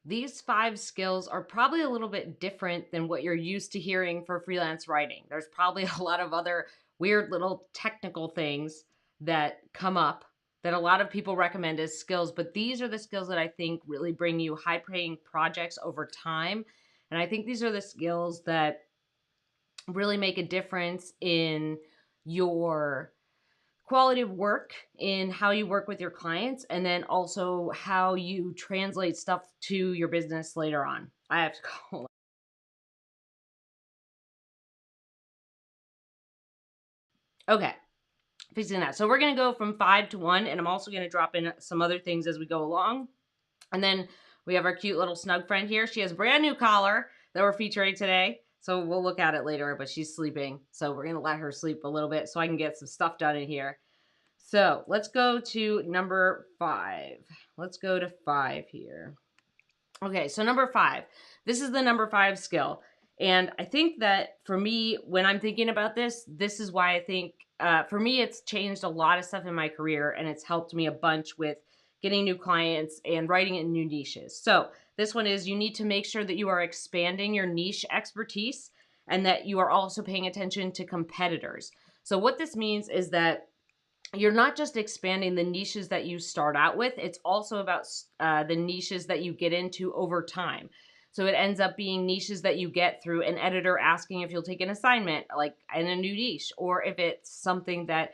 These 5 skills are probably a little bit different than what you're used to hearing for freelance writing. There's probably a lot of other weird little technical things that come up that a lot of people recommend as skills, but these are the skills that I think really bring you high paying projects over time. And I think these are the skills that really make a difference in your quality of work, in how you work with your clients, and then also how you translate stuff to your business later on. I have to call. Okay, fixing that. So we're going to go from 5 to 1, and I'm also going to drop in some other things as we go along. And then we have our cute little snug friend here. She has a brand new collar that we're featuring today. So we'll look at it later, but she's sleeping. So we're going to let her sleep a little bit so I can get some stuff done in here. So let's go to number 5. Let's go to 5 here. Okay, so number 5. This is the number 5 skill. And I think that for me, when I'm thinking about this, this is why I think, for me, it's changed a lot of stuff in my career and it's helped me a bunch with getting new clients and writing in new niches. So this one is you need to make sure that you are expanding your niche expertise and that you are also paying attention to competitors. So what this means is that you're not just expanding the niches that you start out with, it's also about the niches that you get into over time. So it ends up being niches that you get through an editor asking if you'll take an assignment, like in a new niche, or if it's something that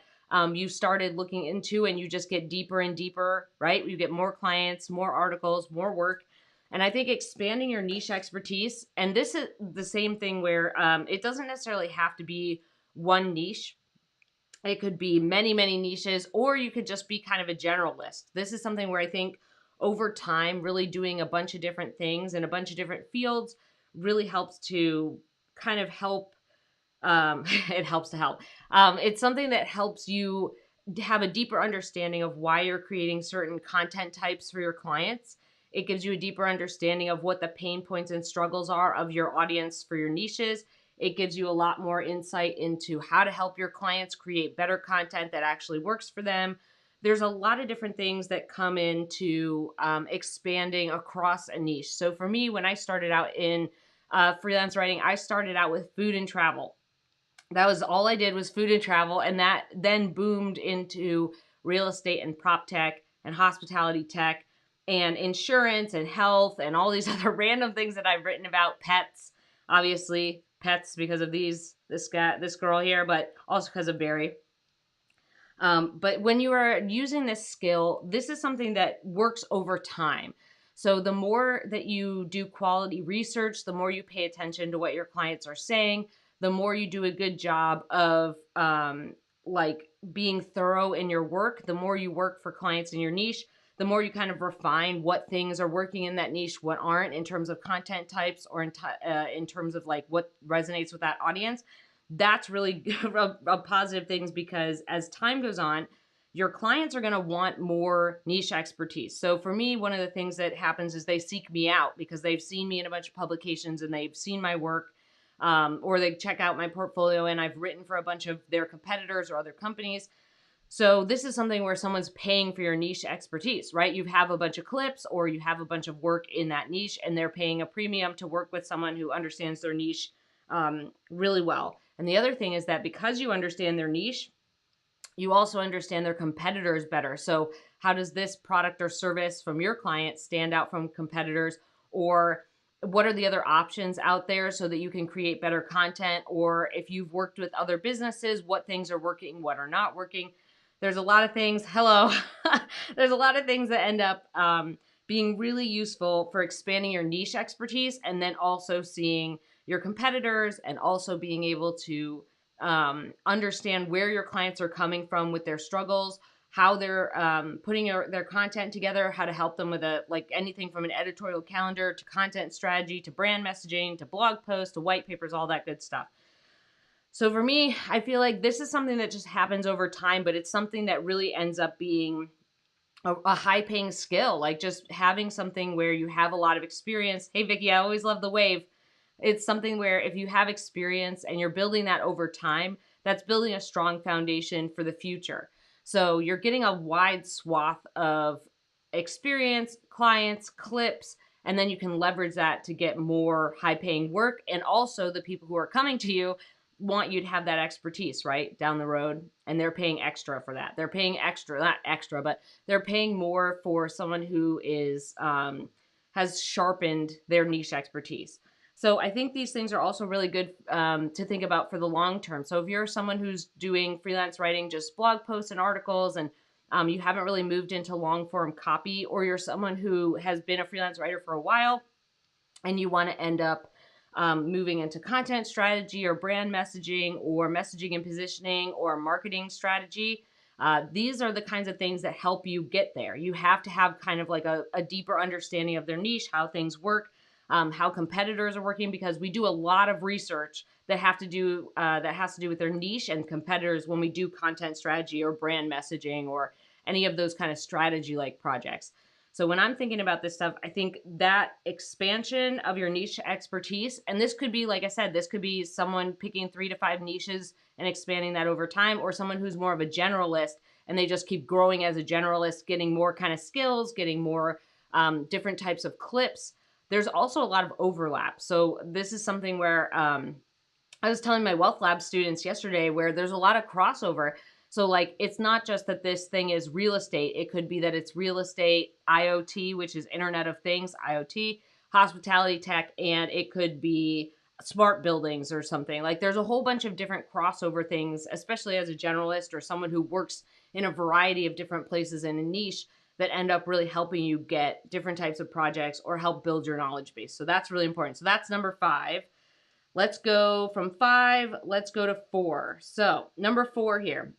you started looking into and you just get deeper and deeper, right? You get more clients, more articles, more work. And I think expanding your niche expertise, and this is the same thing where it doesn't necessarily have to be one niche. It could be many, many niches, or you could just be kind of a generalist. This is something where I think over time, really doing a bunch of different things in a bunch of different fields really helps to kind of help. It helps to help. It's something that helps you have a deeper understanding of why you're creating certain content types for your clients. It gives you a deeper understanding of what the pain points and struggles are of your audience for your niches. It gives you a lot more insight into how to help your clients create better content that actually works for them. There's a lot of different things that come into expanding across a niche. So for me, when I started out in freelance writing, I started out with food and travel. That was all I did was food and travel. And that then boomed into real estate and prop tech and hospitality tech and insurance and health and all these other random things that I've written about. Pets, obviously pets because of this girl here, but also because of Barry. But when you are using this skill, this is something that works over time. So the more that you do quality research, the more you pay attention to what your clients are saying, the more you do a good job of like being thorough in your work, the more you work for clients in your niche, the more you kind of refine what things are working in that niche, what aren't in terms of content types or in terms of like what resonates with that audience. That's really a positive things because as time goes on, your clients are going to want more niche expertise. So for me, one of the things that happens is they seek me out because they've seen me in a bunch of publications and they've seen my work, or they check out my portfolio and I've written for a bunch of their competitors or other companies. So this is something where someone's paying for your niche expertise, right? You have a bunch of clips or you have a bunch of work in that niche and they're paying a premium to work with someone who understands their niche really well. And the other thing is that because you understand their niche, you also understand their competitors better. So how does this product or service from your client stand out from competitors? Or what are the other options out there so that you can create better content? Or if you've worked with other businesses, what things are working, what are not working? There's a lot of things. Hello. There's a lot of things that end up being really useful for expanding your niche expertise and then also seeing your competitors and also being able to understand where your clients are coming from with their struggles, how they're putting their content together, how to help them with like anything from an editorial calendar to content strategy to brand messaging to blog posts to white papers, all that good stuff. So for me, I feel like this is something that just happens over time, but it's something that really ends up being a high paying skill, like just having something where you have a lot of experience. Hey, Vicky, I always love the wave. It's something where if you have experience and you're building that over time, that's building a strong foundation for the future. So you're getting a wide swath of experience, clients, clips, And then you can leverage that to get more high paying work. And also the people who are coming to you want you to have that expertise, right? Down the road. And they're paying extra for that. They're paying extra, not extra, but they're paying more for someone who is, has sharpened their niche expertise. So I think these things are also really good to think about for the long term. So if you're someone who's doing freelance writing, just blog posts and articles, and you haven't really moved into long form copy, or you're someone who has been a freelance writer for a while and you want to end up moving into content strategy or brand messaging or messaging and positioning or marketing strategy, these are the kinds of things that help you get there. You have to have kind of like a deeper understanding of their niche, how things work, how competitors are working, because we do a lot of research that has to do with their niche and competitors when we do content strategy or brand messaging or any of those kind of strategy like projects. So when I'm thinking about this stuff, I think that expansion of your niche expertise, and this could be, like I said, this could be someone picking 3 to 5 niches and expanding that over time, or someone who's more of a generalist and they just keep growing as a generalist, getting more kind of skills, getting more different types of clips. There's also a lot of overlap. So this is something where I was telling my Wealth Lab students yesterday where there's a lot of crossover. So like, it's not just that this thing is real estate. It could be that it's real estate, IoT, which is Internet of Things, IoT, hospitality tech, and it could be smart buildings or something. Like there's a whole bunch of different crossover things, especially as a generalist or someone who works in a variety of different places in a niche, that end up really helping you get different types of projects or help build your knowledge base. So that's really important. So that's number 5. Let's go from 5, let's go to 4. So number 4 here.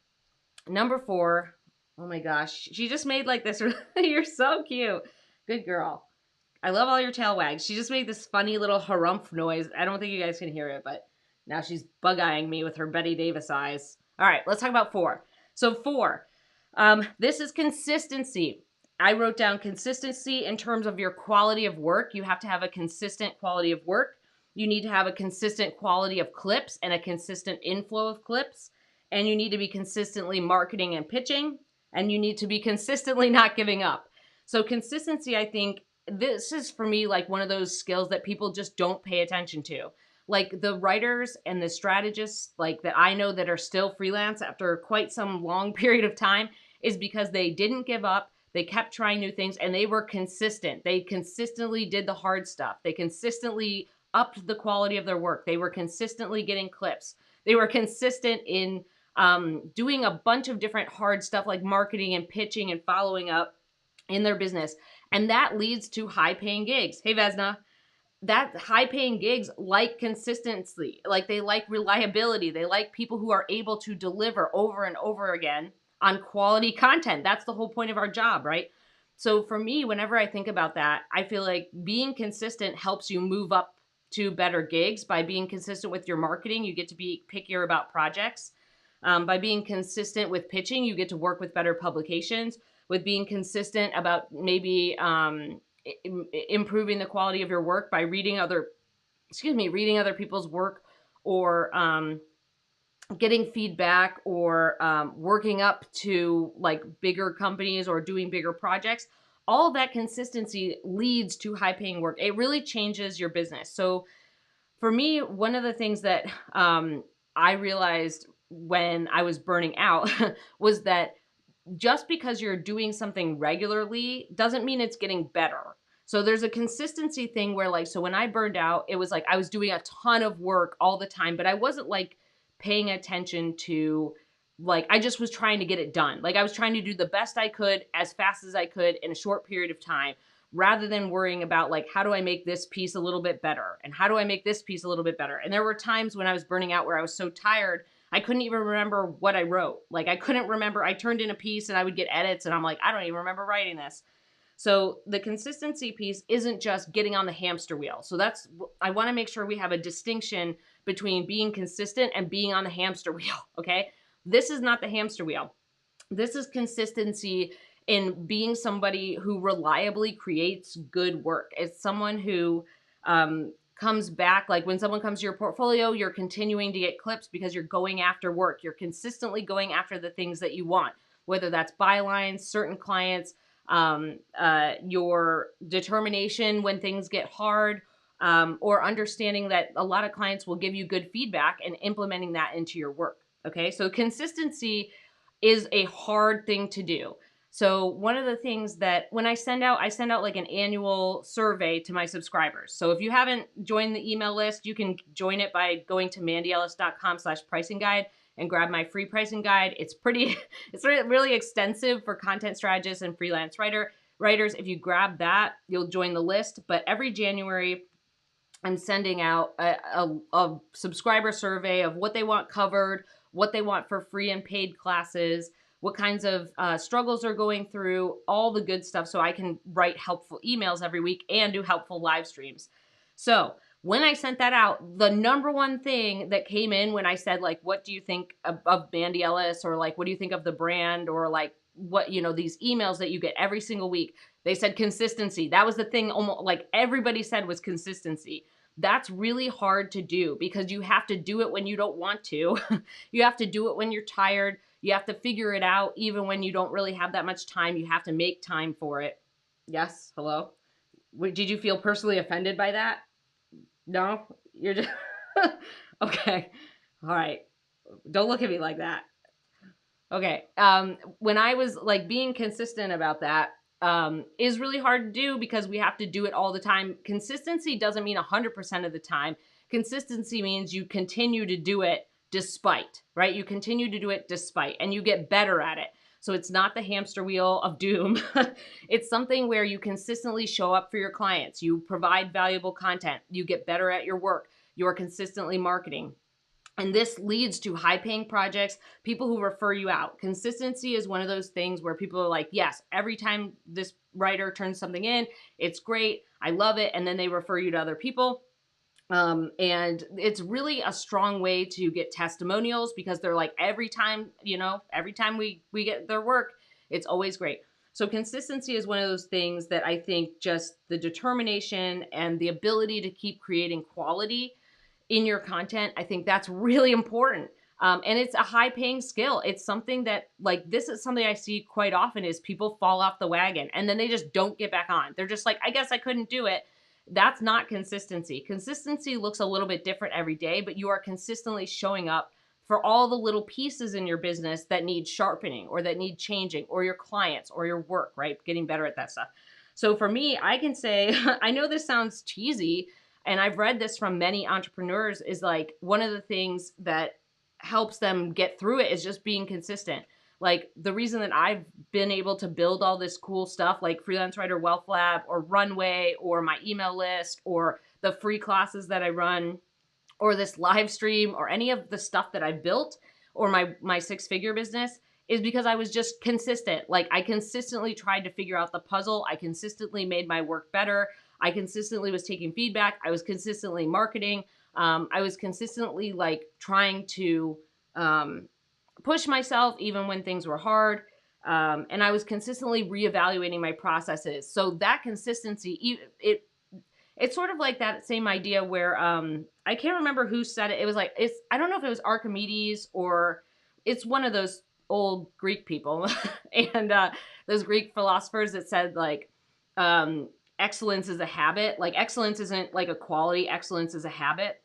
Number 4, oh my gosh, she just made like this. You're so cute. Good girl. I love all your tail wags. She just made this funny little harumph noise. I don't think you guys can hear it, but now she's bug-eyeing me with her Betty Davis eyes. All right, let's talk about 4. So 4, this is consistency. I wrote down consistency in terms of your quality of work. You have to have a consistent quality of work. You need to have a consistent quality of clips and a consistent inflow of clips. And you need to be consistently marketing and pitching. And you need to be consistently not giving up. So consistency, I think, this is for me like one of those skills that people just don't pay attention to. Like the writers and the strategists like that I know that are still freelance after quite some long period of time is because they didn't give up. They kept trying new things and they were consistent. They consistently did the hard stuff. They consistently upped the quality of their work. They were consistently getting clips. They were consistent in doing a bunch of different hard stuff like marketing and pitching and following up in their business. And that leads to high paying gigs. Hey, Vesna. That high paying gigs like consistency, like they like reliability. They like people who are able to deliver over and over again on quality content. That's the whole point of our job, right? So for me, whenever I think about that, I feel like being consistent helps you move up to better gigs. By being consistent with your marketing, you get to be pickier about projects. By being consistent with pitching, you get to work with better publications. With being consistent about maybe improving the quality of your work by reading other people's work, or getting feedback, or working up to like bigger companies or doing bigger projects. All of that consistency leads to high paying work. It really changes your business. So for me, one of the things that I realized when I was burning out was that just because you're doing something regularly doesn't mean it's getting better. So there's a consistency thing where like, so when I burned out, it was like I was doing a ton of work all the time, but I wasn't like paying attention to, like, I just was trying to get it done. Like I was trying to do the best I could as fast as I could in a short period of time, rather than worrying about like, how do I make this piece a little bit better? And how do I make this piece a little bit better? And there were times when I was burning out where I was so tired, I couldn't even remember what I wrote. Like I couldn't remember, I turned in a piece and I would get edits and I'm like, I don't even remember writing this. So the consistency piece isn't just getting on the hamster wheel. So that's, I want to make sure we have a distinction between being consistent and being on the hamster wheel. Okay. This is not the hamster wheel. This is consistency in being somebody who reliably creates good work. It's someone who, comes back, like when someone comes to your portfolio, you're continuing to get clips because you're going after work. You're consistently going after the things that you want, whether that's bylines, certain clients, your determination when things get hard, or understanding that a lot of clients will give you good feedback and implementing that into your work. Okay, so consistency is a hard thing to do. So one of the things that when I send out like an annual survey to my subscribers. So if you haven't joined the email list, you can join it by going to mandyellis.com/pricing guide and grab my free pricing guide. It's pretty, it's really extensive for content strategists and freelance writers. If you grab that, you'll join the list. But every January, I'm sending out a subscriber survey of what they want covered, what they want for free and paid classes, what kinds of struggles they're going through, all the good stuff, so I can write helpful emails every week and do helpful live streams. So when I sent that out, the number one thing that came in when I said, like, what do you think of Mandy Ellis, or like, what do you think of the brand, or like, what, you know, these emails that you get every single week, they said consistency. That was the thing, almost like everybody said, was consistency. That's really hard to do because you have to do it when you don't want to. You have to do it when you're tired. You have to figure it out even when you don't really have that much time. You have to make time for it. Yes? Hello? Did you feel personally offended by that? No? You're just... Okay. All right. Don't look at me like that. Okay. When I was like being consistent about that, is really hard to do because we have to do it all the time. Consistency doesn't mean 100% of the time. Consistency means you continue to do it despite, right? You continue to do it despite, and you get better at it. So it's not the hamster wheel of doom. It's something where you consistently show up for your clients. You provide valuable content. You get better at your work. You're consistently marketing. And this leads to high paying projects, people who refer you out. Consistency is one of those things where people are like, yes, every time this writer turns something in, it's great, I love it. And then they refer you to other people. And it's really a strong way to get testimonials because they're like, every time, every time we get their work, it's always great. So consistency is one of those things that I think just the determination and the ability to keep creating quality in your content, I think that's really important. And it's a high paying skill. It's something that, like, this is something I see quite often is people fall off the wagon and then they just don't get back on. They're just like, I guess I couldn't do it. That's not consistency. Consistency looks a little bit different every day, but you are consistently showing up for all the little pieces in your business that need sharpening or that need changing, or your clients or your work, right? Getting better at that stuff. So for me, I can say, I know this sounds cheesy, and I've read this from many entrepreneurs, is like one of the things that helps them get through it is just being consistent. Like the reason that I've been able to build all this cool stuff like Freelance Writer Wealth Lab or Runway or my email list or the free classes that I run or this live stream or any of the stuff that I built or my six-figure business is because I was just consistent. Like I consistently tried to figure out the puzzle. I consistently made my work better. I consistently was taking feedback. I was consistently marketing. I was consistently like trying to push myself even when things were hard. And I was consistently reevaluating my processes. So that consistency, it's sort of like that same idea where I can't remember who said it. It was like, I don't know if it was Archimedes or it's one of those old Greek people and those Greek philosophers that said like, excellence is a habit. Like excellence isn't like a quality, excellence is a habit.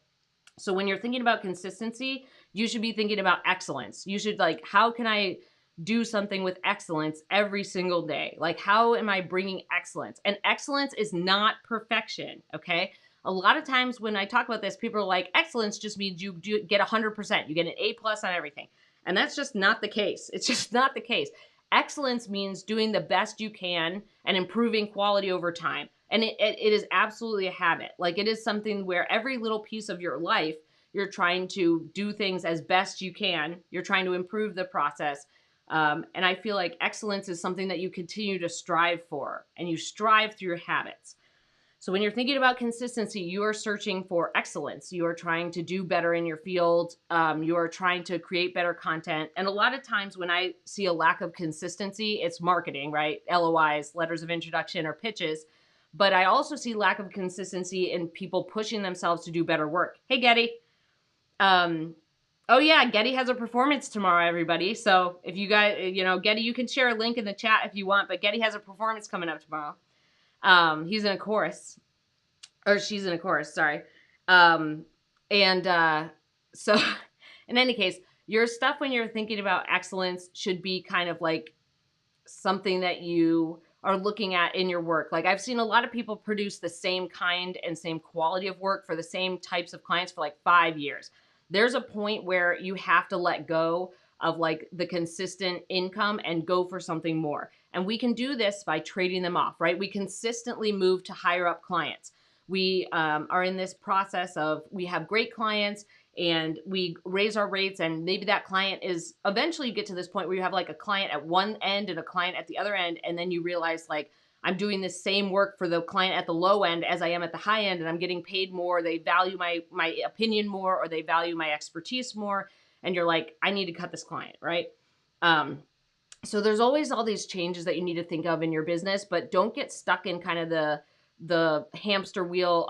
So when you're thinking about consistency, you should be thinking about excellence. You should like, how can I do something with excellence every single day? Like, how am I bringing excellence? And excellence is not perfection, okay? A lot of times when I talk about this, people are like, excellence just means you get 100%. You get an A+ on everything. And that's just not the case. It's just not the case. Excellence means doing the best you can and improving quality over time. And it is absolutely a habit. Like it is something where every little piece of your life, you're trying to do things as best you can. You're trying to improve the process. And I feel like excellence is something that you continue to strive for, and you strive through your habits. So when you're thinking about consistency, you are searching for excellence. You are trying to do better in your field. You are trying to create better content. And a lot of times when I see a lack of consistency, it's marketing, right? LOIs, letters of introduction, or pitches. But I also see lack of consistency in people pushing themselves to do better work. Hey, Getty. Oh yeah, Getty has a performance tomorrow, everybody. So if you guys, Getty, you can share a link in the chat if you want, but Getty has a performance coming up tomorrow. He's in a chorus, or she's in a chorus, sorry. So in any case, your stuff when you're thinking about excellence should be kind of like something that you are looking at in your work. Like I've seen a lot of people produce the same kind and same quality of work for the same types of clients for like 5 years. There's a point where you have to let go of like the consistent income and go for something more. And we can do this by trading them off, right? We consistently move to higher up clients. We are in this process of we have great clients and we raise our rates, and maybe that client is eventually you get to this point where you have like a client at one end and a client at the other end, and then you realize like I'm doing this same work for the client at the low end as I am at the high end, and I'm getting paid more. They value my opinion more, or they value my expertise more, and you're like, I need to cut this client, right? So there's always all these changes that you need to think of in your business, but don't get stuck in kind of the hamster wheel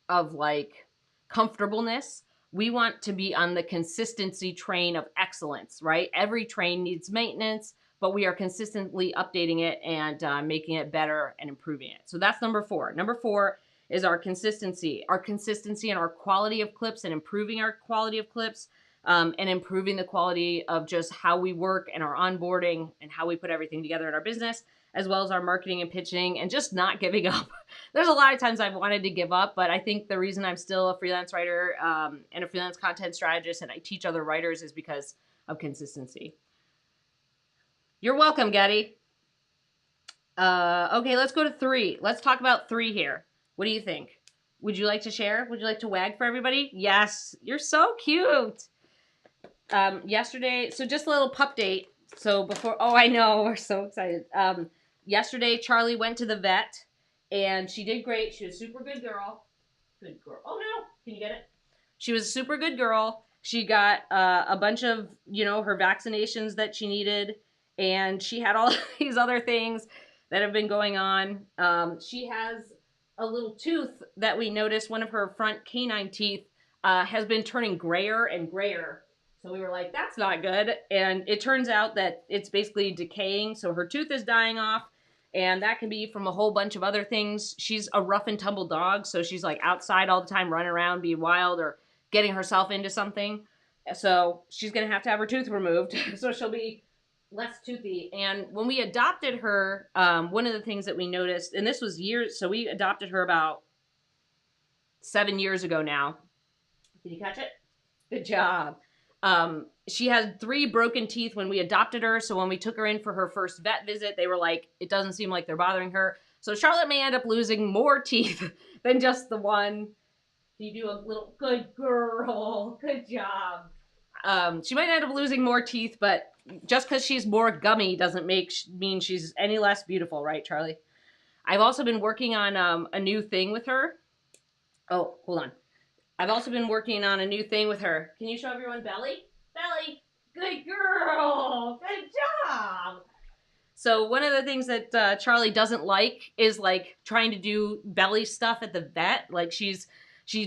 of like comfortableness. We want to be on the consistency train of excellence, right? Every train needs maintenance, but we are consistently updating it and making it better and improving it. So that's number 4. Number 4 is our consistency and our quality of clips, and improving our quality of clips, and improving the quality of just how we work and our onboarding and how we put everything together in our business, as well as our marketing and pitching, and just not giving up. There's a lot of times I've wanted to give up, but I think the reason I'm still a freelance writer and a freelance content strategist, and I teach other writers, is because of consistency. You're welcome, Getty. Okay, let's go to 3. Let's talk about 3 here. What do you think? Would you like to share? Would you like to wag for everybody? Yes, you're so cute. Yesterday, so just a little pup date. So before, oh, I know, we're so excited. Yesterday, Charlie went to the vet, and she did great. She was a super good girl. Good girl. Oh, no. Can you get it? She was a super good girl. She got a bunch of, her vaccinations that she needed, and she had all these other things that have been going on. She has a little tooth that we noticed, one of her front canine teeth has been turning grayer and grayer. So we were like, that's not good. And it turns out that it's basically decaying. So her tooth is dying off. And that can be from a whole bunch of other things. She's a rough and tumble dog. So she's like outside all the time, running around, being wild, or getting herself into something. So she's going to have her tooth removed. So she'll be less toothy. And when we adopted her, one of the things that we noticed, and this was years, so we adopted her about 7 years ago now. Did you catch it? Good job. She had 3 broken teeth when we adopted her. So when we took her in for her first vet visit, they were like, it doesn't seem like they're bothering her. So Charlotte may end up losing more teeth than just the one. You do a little good girl. Good job. She might end up losing more teeth, but just because she's more gummy doesn't mean she's any less beautiful, right, Charlie? I've also been working on a new thing with her. Oh, hold on. I've also been working on a new thing with her. Can you show everyone Belly? Belly, good girl, good job. So one of the things that Charlie doesn't like is like trying to do belly stuff at the vet. Like she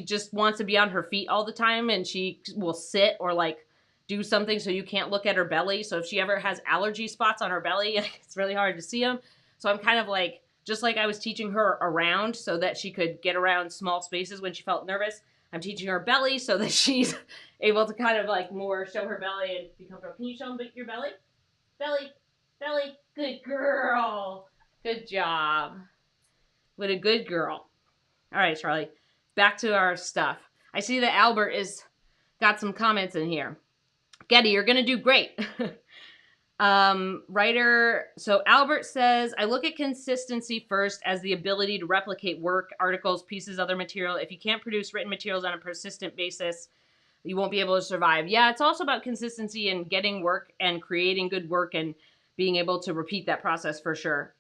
just wants to be on her feet all the time, and she will sit or like do something so you can't look at her belly. So if she ever has allergy spots on her belly, it's really hard to see them. So I'm kind of like, just like I was teaching her around so that she could get around small spaces when she felt nervous, I'm teaching her belly so that she's able to kind of like more show her belly and be comfortable. Can you show them your belly? Belly, belly, good girl. Good job. What a good girl. All right, Charlie, back to our stuff. I see that Albert got some comments in here. Getty, you're going to do great. So Albert says, I look at consistency first as the ability to replicate work, articles, pieces, other material. If you can't produce written materials on a persistent basis, you won't be able to survive. Yeah, it's also about consistency and getting work and creating good work and being able to repeat that process for sure.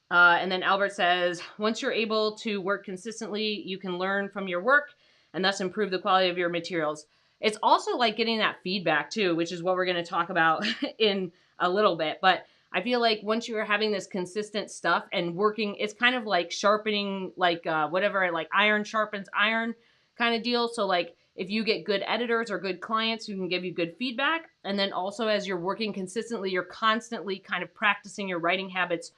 And then Albert says, once you're able to work consistently, you can learn from your work and thus improve the quality of your materials. It's also like getting that feedback too, which is what we're going to talk about in a little bit. But I feel like once you're having this consistent stuff and working, it's kind of like sharpening, like whatever, like iron sharpens iron kind of deal. So like if you get good editors or good clients who can give you good feedback, and then also as you're working consistently, you're constantly kind of practicing your writing habits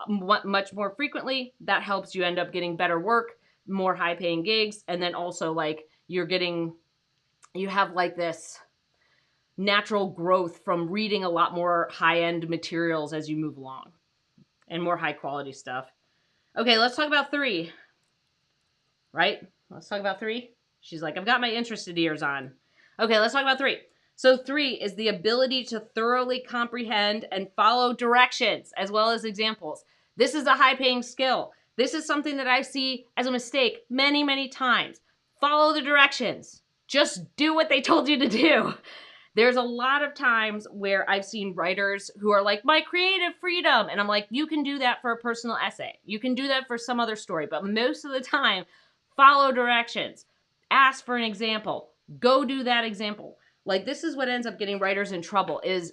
much more frequently, that helps you end up getting better work, more high paying gigs, and then also like you have like this natural growth from reading a lot more high end materials as you move along and more high quality stuff. Okay, let's talk about 3. Right? Let's talk about 3. She's like, I've got my interested ears on. Okay, let's talk about 3. So 3 is the ability to thoroughly comprehend and follow directions as well as examples. This is a high-paying skill. This is something that I see as a mistake many, many times. Follow the directions. Just do what they told you to do. There's a lot of times where I've seen writers who are like, my creative freedom. And I'm like, you can do that for a personal essay. You can do that for some other story. But most of the time, follow directions. Ask for an example. Go do that example. Like, this is what ends up getting writers in trouble is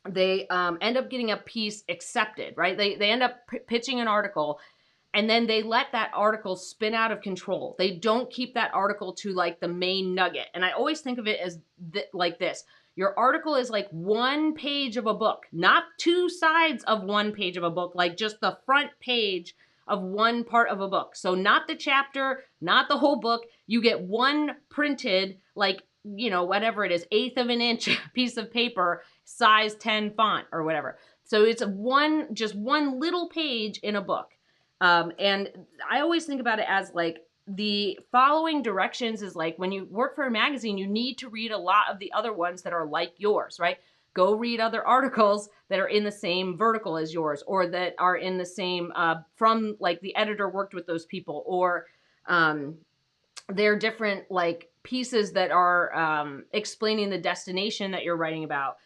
they end up getting a piece accepted, right? They end up pitching an article, and then they let that article spin out of control. They don't keep that article to like the main nugget. And I always think of it as like this. Your article is like 1 page of a book, not 2 sides of 1 page of a book, like just the front page of one part of a book. So not the chapter, not the whole book. You get 1 printed, like, you know, whatever it is, 1/8 of an inch piece of paper, size 10 font or whatever. So it's just one little page in a book. And I always think about it as like the following directions is like when you work for a magazine, you need to read a lot of the other ones that are like yours, right? Go read other articles that are in the same vertical as yours, or that are in the same, from like the editor worked with those people, or they're different like pieces that are explaining the destination that you're writing about.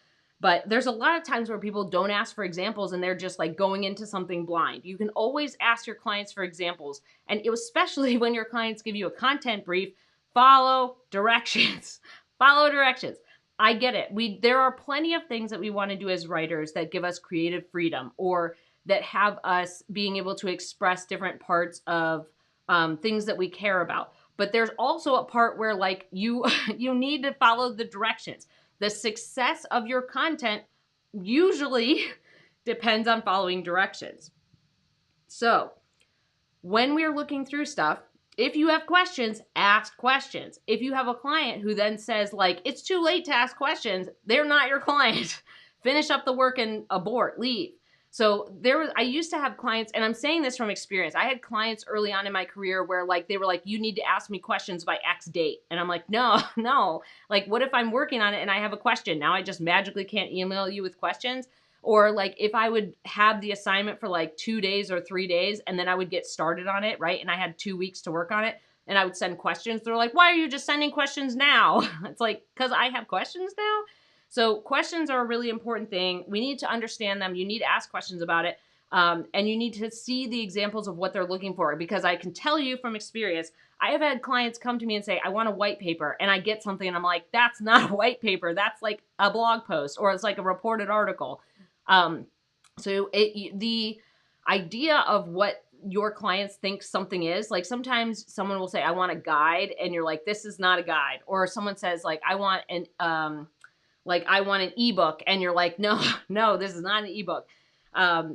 But there's a lot of times where people don't ask for examples and they're just like going into something blind. You can always ask your clients for examples. And especially when your clients give you a content brief, follow directions. Follow directions. I get it. There are plenty of things that we want to do as writers that give us creative freedom, or that have us being able to express different parts of things that we care about. But there's also a part where like you need to follow the directions. The success of your content usually depends on following directions. So when we're looking through stuff, if you have questions, ask questions. If you have a client who then says like, it's too late to ask questions, they're not your client. Finish up the work and abort, leave. So I used to have clients, and I'm saying this from experience. I had clients early on in my career where like, they were like, you need to ask me questions by X date. And I'm like, no. Like, what if I'm working on it and I have a question? Now I just magically can't email you with questions. Or like if I would have the assignment for like 2 days or 3 days, and then I would get started on it, right? And I had 2 weeks to work on it, and I would send questions. They're like, why are you just sending questions now? It's like, because I have questions now. So questions are a really important thing. We need to understand them. You need to ask questions about it. And you need to see the examples of what they're looking for, because I can tell you from experience, I have had clients come to me and say, I want a white paper, and I get something and I'm like, that's not a white paper. That's like a blog post, or it's like a reported article. So the idea of what your clients think something is, like sometimes someone will say, I want a guide, and you're like, this is not a guide. Or someone says like, I want an ebook, and you're like, no, this is not an ebook.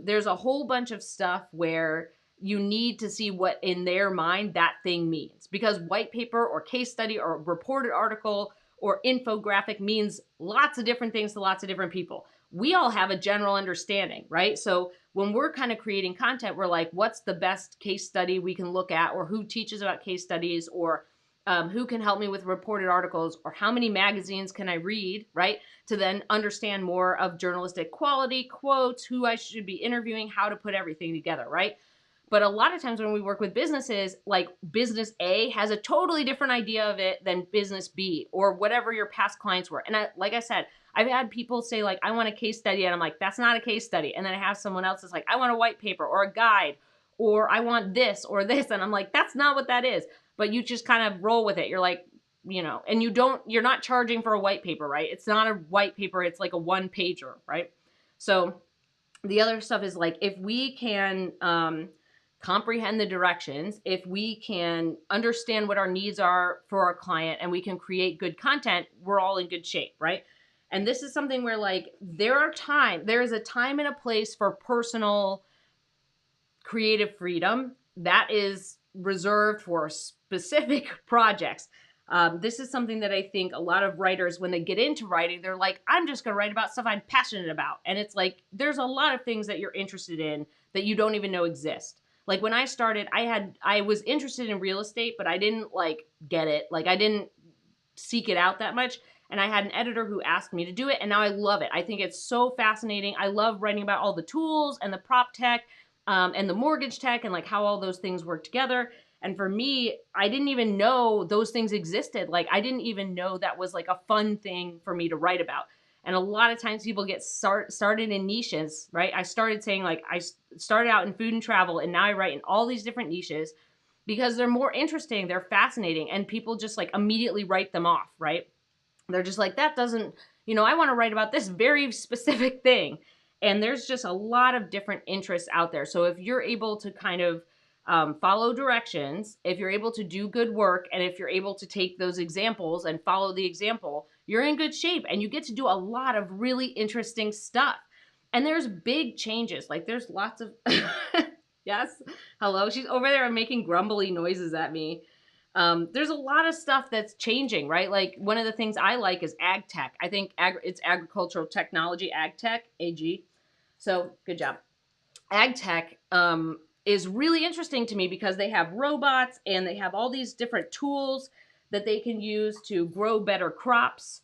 There's a whole bunch of stuff where you need to see what in their mind that thing means, because white paper or case study or reported article or infographic means lots of different things to lots of different people. We all have a general understanding, right? So when we're kind of creating content, we're like, what's the best case study we can look at, or who teaches about case studies, or who can help me with reported articles, or how many magazines can I read, right? To then understand more of journalistic quality, quotes, who I should be interviewing, how to put everything together, right? But a lot of times when we work with businesses, like business A has a totally different idea of it than business B, or whatever your past clients were. And like I said, I've had people say like, I want a case study, and I'm like, that's not a case study. And then I have someone else that's like, I want a white paper or a guide, or I want this or this. And I'm like, that's not what that is. But you just kind of roll with it. You're like, and you're not charging for a white paper, right? It's not a white paper. It's like a 1-pager, right? So the other stuff is like, if we can comprehend the directions, if we can understand what our needs are for our client, and we can create good content, we're all in good shape, right? And this is something where like there is a time and a place for personal creative freedom that is reserved for specific projects. This is something that I think a lot of writers, when they get into writing, they're like, I'm just going to write about stuff I'm passionate about. And it's like, there's a lot of things that you're interested in that you don't even know exist. Like when I started, I was interested in real estate, but I didn't like get it. Like I didn't seek it out that much. And I had an editor who asked me to do it, and now I love it. I think it's so fascinating. I love writing about all the tools and the prop tech and the mortgage tech and like how all those things work together. And for me, I didn't even know those things existed. Like I didn't even know that was like a fun thing for me to write about. And a lot of times people get started in niches, right? I started saying like I started out in food and travel, and now I write in all these different niches because they're more interesting, they're fascinating, and people just like immediately write them off, right? They're just like, that doesn't, I want to write about this very specific thing. And there's just a lot of different interests out there. So if you're able to kind of follow directions, if you're able to do good work, and if you're able to take those examples and follow the example, you're in good shape and you get to do a lot of really interesting stuff. And there's big changes. Like there's lots of, yes, hello, she's over there making grumbly noises at me. There's a lot of stuff that's changing, right? Like one of the things I like is ag tech. I think it's agricultural technology, ag tech, AG. So good job. Ag tech is really interesting to me because they have robots and they have all these different tools that they can use to grow better crops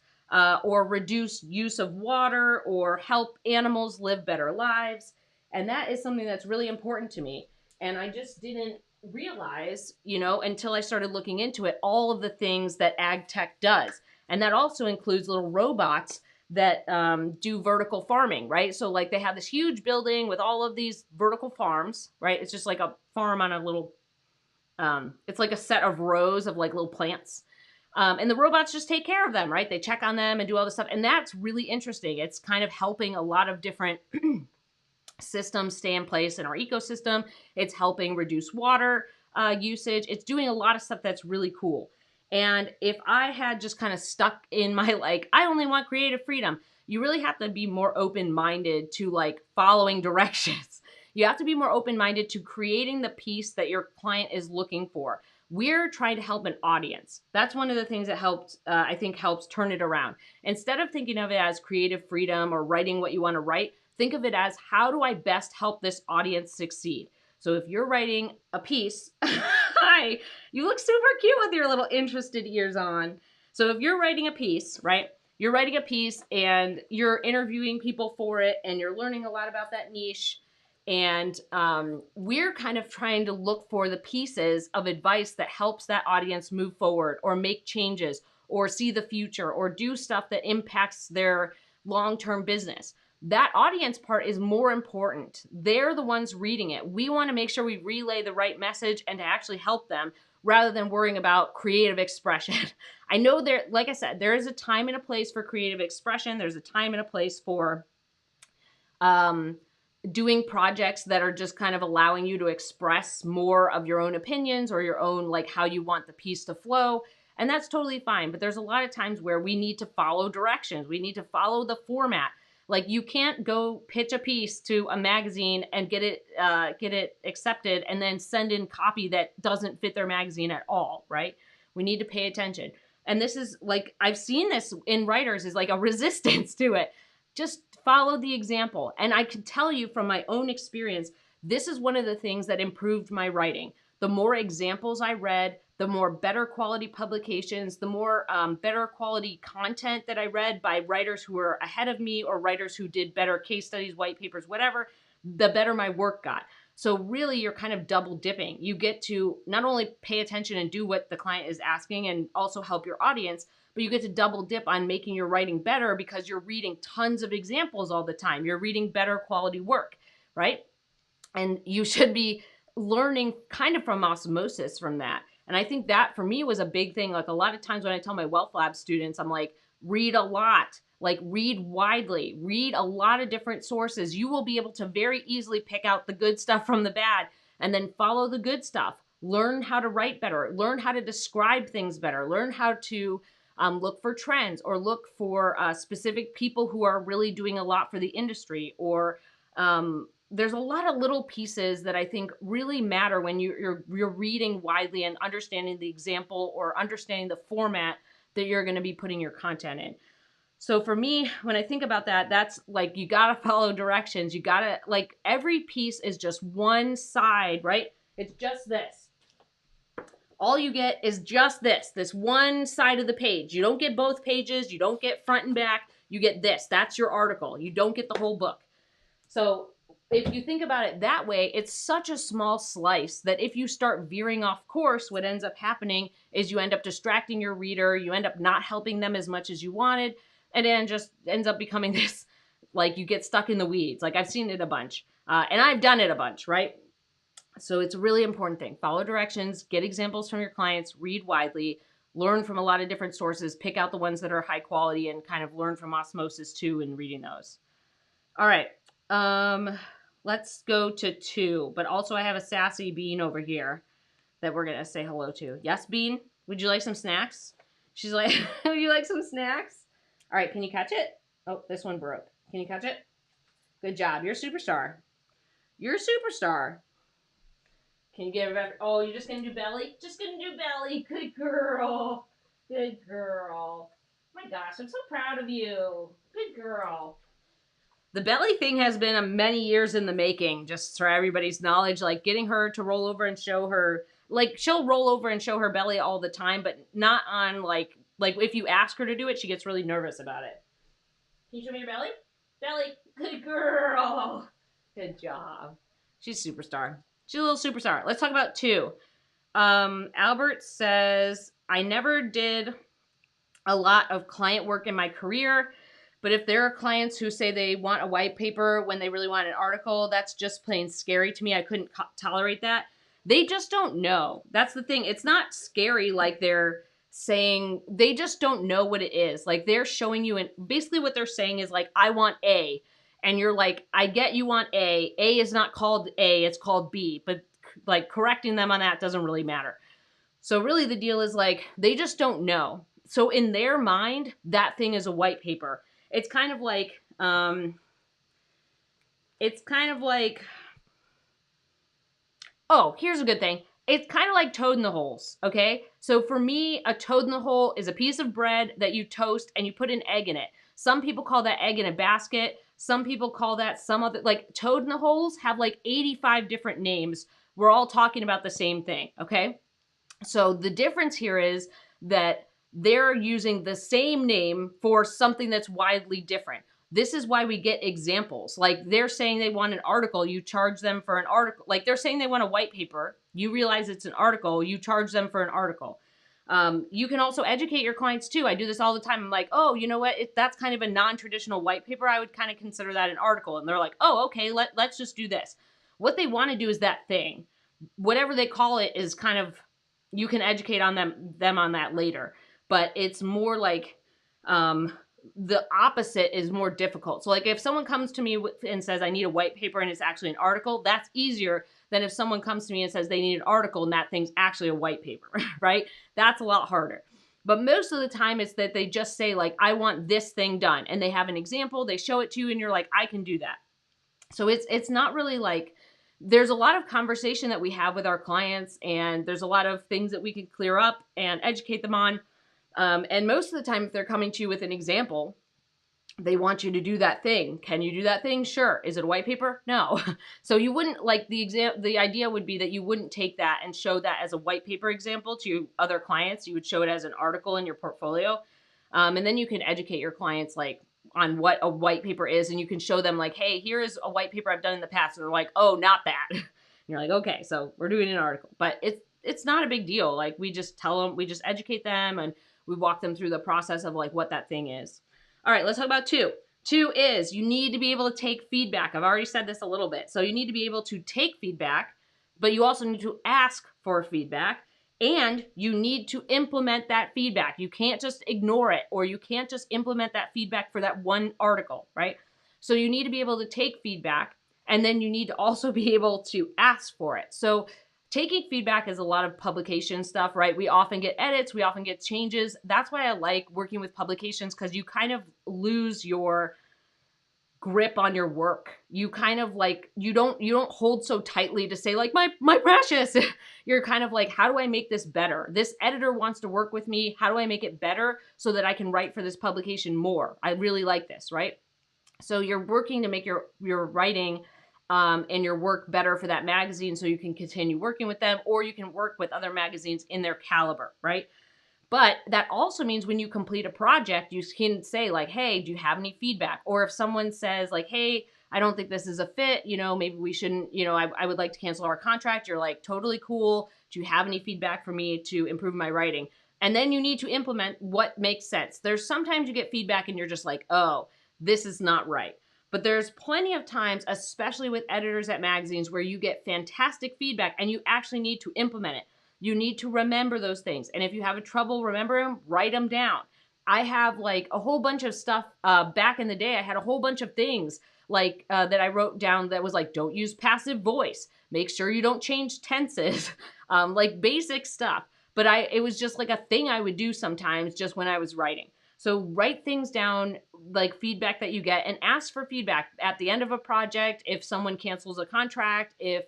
or reduce use of water or help animals live better lives. And that is something that's really important to me. And I just didn't realize, until I started looking into it, all of the things that ag tech does. And that also includes little robots that do vertical farming, right? So like they have this huge building with all of these vertical farms, right? It's just like a farm on a little, it's like a set of rows of like little plants. And the robots just take care of them, right? They check on them and do all this stuff. And that's really interesting. It's kind of helping a lot of different systems stay in place in our ecosystem. It's helping reduce water usage. It's doing a lot of stuff that's really cool. And if I had just kind of stuck in my like, I only want creative freedom, you really have to be more open-minded to like following directions. You have to be more open-minded to creating the piece that your client is looking for. We're trying to help an audience. That's one of the things that I think helps turn it around. Instead of thinking of it as creative freedom or writing what you want to write, think of it as, how do I best help this audience succeed? So if you're writing a piece, hi, you look super cute with your little interested ears on. So if you're writing a piece, right? You're writing a piece and you're interviewing people for it and you're learning a lot about that niche. And we're kind of trying to look for the pieces of advice that helps that audience move forward or make changes or see the future or do stuff that impacts their long-term business. That audience part is more important. They're the ones reading it. We want to make sure we relay the right message and to actually help them rather than worrying about creative expression. I know there, like I said, there is a time and a place for creative expression. There's a time and a place for doing projects that are just kind of allowing you to express more of your own opinions or your own, like how you want the piece to flow. And that's totally fine. But there's a lot of times where we need to follow directions. We need to follow the format. Like you can't go pitch a piece to a magazine and get it accepted and then send in copy that doesn't fit their magazine at all, right? We need to pay attention. And this is like, I've seen this in writers is like a resistance to it. Just follow the example. And I can tell you from my own experience, this is one of the things that improved my writing. The more examples I read, the more better quality publications, the more better quality content that I read by writers who were ahead of me or writers who did better case studies, white papers, whatever, the better my work got. So really you're kind of double dipping. You get to not only pay attention and do what the client is asking and also help your audience, but you get to double dip on making your writing better because you're reading tons of examples all the time. You're reading better quality work, right? And you should be learning kind of from osmosis from that. And I think that for me was a big thing. Like a lot of times when I tell my Wealth Lab students, I'm like, read a lot, like read widely, read a lot of different sources. You will be able to very easily pick out the good stuff from the bad and then follow the good stuff. Learn how to write better, learn how to describe things better, learn how to look for trends or look for specific people who are really doing a lot for the industry, or there's a lot of little pieces that I think really matter when you're reading widely and understanding the example or understanding the format that you're going to be putting your content in. So for me, when I think about that, that's like, you got to follow directions. You got to, like, every piece is just one side, right? It's just this. All you get is just this one side of the page. You don't get both pages. You don't get front and back. You get this. That's your article. You don't get the whole book. So if you think about it that way, it's such a small slice that if you start veering off course, what ends up happening is you end up distracting your reader. You end up not helping them as much as you wanted. And then just ends up becoming this, like, you get stuck in the weeds. Like, I've seen it a bunch. And I've done it a bunch, right? So it's a really important thing. Follow directions, get examples from your clients, read widely, learn from a lot of different sources, pick out the ones that are high quality, and kind of learn from osmosis too in reading those. All right. Let's go to 2. But also I have a sassy Bean over here that we're going to say hello to. Yes, Bean? Would you like some snacks? She's like, would you like some snacks? All right, can you catch it? Oh, this one broke. Can you catch it? Good job. You're a superstar. You're a superstar. Can you give it? Oh, you're just going to do belly? Just going to do belly. Good girl. Good girl. My gosh, I'm so proud of you. Good girl. The belly thing has been many years in the making, just for everybody's knowledge, like getting her to roll over and show her, like, she'll roll over and show her belly all the time, but not on, like if you ask her to do it, she gets really nervous about it. Can you show me your belly? Belly. Good girl. Good job. She's a superstar. She's a little superstar. Let's talk about 2. Albert says, I never did a lot of client work in my career, but if there are clients who say they want a white paper when they really want an article, that's just plain scary to me. I couldn't tolerate that. They just don't know. That's the thing. It's not scary like they're saying. They just don't know what it is. Like, they're showing you, and basically what they're saying is like, I want A. And you're like, I get you want A. A is not called A, it's called B. But like, correcting them on that doesn't really matter. So really the deal is, like, they just don't know. So in their mind, that thing is a white paper. It's kind of like, oh, here's a good thing. It's kind of like toad in the holes, okay? So for me, a toad in the hole is a piece of bread that you toast and you put an egg in it. Some people call that egg in a basket. Some people call that some other, like, toad in the holes have like 85 different names. We're all talking about the same thing, okay? So the difference here is that they're using the same name for something that's widely different. This is why we get examples. Like, they're saying they want an article, you charge them for an article. Like, they're saying they want a white paper, you realize it's an article, you charge them for an article. You can also educate your clients too. I do this all the time. I'm like, oh, you know what? That's kind of a non-traditional white paper. I would kind of consider that an article. And they're like, oh, okay, let's just do this. What they want to do is that thing. Whatever they call it is kind of, you can educate on them on that later. But it's more like, the opposite is more difficult. So like, if someone comes to me and says, I need a white paper and it's actually an article, that's easier than if someone comes to me and says they need an article and that thing's actually a white paper, right? That's a lot harder. But most of the time it's that they just say, like, I want this thing done. And they have an example, they show it to you and you're like, I can do that. So it's not really like, there's a lot of conversation that we have with our clients, and there's a lot of things that we can clear up and educate them on. And most of the time, if they're coming to you with an example, they want you to do that thing. Can you do that thing? Sure. Is it a white paper? No. So you wouldn't, like, the idea would be that you wouldn't take that and show that as a white paper example to other clients. You would show it as an article in your portfolio. And then you can educate your clients, like, on what a white paper is, and you can show them, like, hey, here is a white paper I've done in the past. And they're like, oh, not that. And you're like, okay, so we're doing an article. But it's not a big deal. Like, we just tell them, we just educate them, and we walk them through the process of, like, what that thing is. All right, let's talk about 2. 2 is you need to be able to take feedback. I've already said this a little bit. So you need to be able to take feedback, but you also need to ask for feedback, and you need to implement that feedback. You can't just ignore it, or you can't just implement that feedback for that one article, right? So you need to be able to take feedback And then you need to also be able to ask for it. So taking feedback is a lot of publication stuff, right? We often get edits, we often get changes. That's why I like working with publications, because you kind of lose your grip on your work. You kind of like, you don't hold so tightly to say like, my precious. You're kind of like, how do I make this better? This editor wants to work with me. How do I make it better so that I can write for this publication more? I really like this, right? So you're working to make your writing and your work better for that magazine, so you can continue working with them, or you can work with other magazines in their caliber, right? But that also means when you complete a project, you can say like, hey, do you have any feedback? Or if someone says like, hey, I don't think this is a fit, maybe we shouldn't, I would like to cancel our contract. You're like, totally cool. Do you have any feedback for me to improve my writing? And then you need to implement what makes sense. There's sometimes you get feedback and you're just like, oh, this is not right. But there's plenty of times, especially with editors at magazines, where you get fantastic feedback and you actually need to implement it. You need to remember those things. And if you have trouble remembering them, write them down. I have like a whole bunch of stuff back in the day. I had a whole bunch of things like that I wrote down that was like, don't use passive voice. Make sure you don't change tenses, like basic stuff. But it was just like a thing I would do sometimes just when I was writing. So write things down, like feedback that you get, and ask for feedback at the end of a project. If someone cancels a contract, if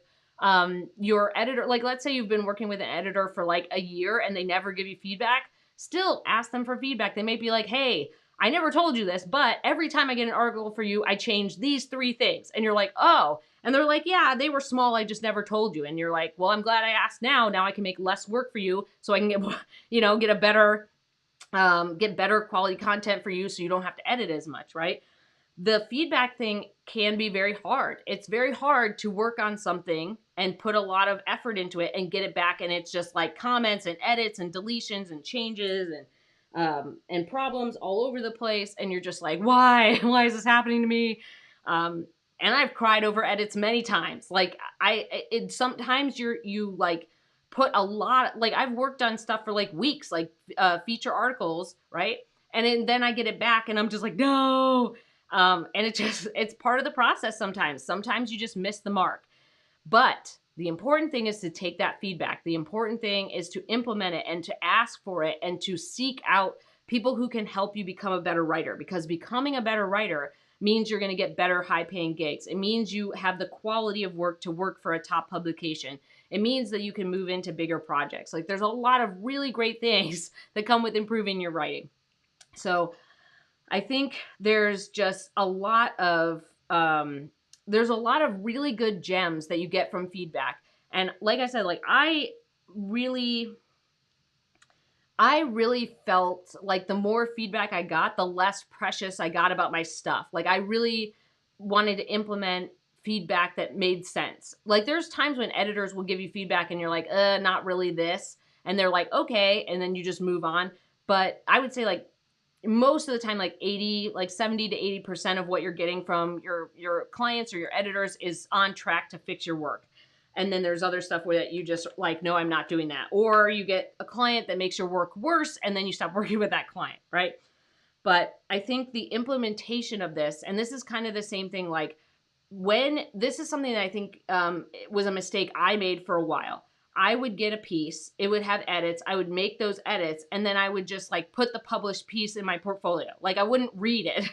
your editor, like let's say you've been working with an editor for like a year and they never give you feedback, still ask them for feedback. They may be like, hey, I never told you this, but every time I get an article for you, I change these 3 things. And you're like, oh, and they're like, yeah, they were small. I just never told you. And you're like, well, I'm glad I asked now. Now I can make less work for you so I can get, get a better, get better quality content for you so you don't have to edit as much, right? The feedback thing can be very hard. It's very hard to work on something and put a lot of effort into it and get it back. And it's just like comments and edits and deletions and changes and problems all over the place. And you're just like, why? Why is this happening to me? And I've cried over edits many times. Like sometimes you like put a lot, like I've worked on stuff for like weeks, like feature articles, right? And then I get it back and I'm just like, no. And it's part of the process sometimes. Sometimes you just miss the mark. But the important thing is to take that feedback. The important thing is to implement it and to ask for it and to seek out people who can help you become a better writer, because becoming a better writer means you're going to get better high-paying gigs. It means you have the quality of work to work for a top publication. It means that you can move into bigger projects. Like there's a lot of really great things that come with improving your writing. So I think there's just a lot of really good gems that you get from feedback. And like I said, like I really felt like the more feedback I got, the less precious I got about my stuff. Like I really wanted to implement feedback that made sense. Like there's times when editors will give you feedback and you're like, not really this. And they're like, okay. And then you just move on. But I would say like most of the time, like 70 to 80% of what you're getting from your clients or your editors is on track to fix your work. And then there's other stuff where you just like, no, I'm not doing that. Or you get a client that makes your work worse and then you stop working with that client, right? But I think the implementation of this, and this is kind of the same thing, like this is something that I think was a mistake I made for a while. I would get a piece, it would have edits, I would make those edits, and then I would just like put the published piece in my portfolio. Like I wouldn't read it.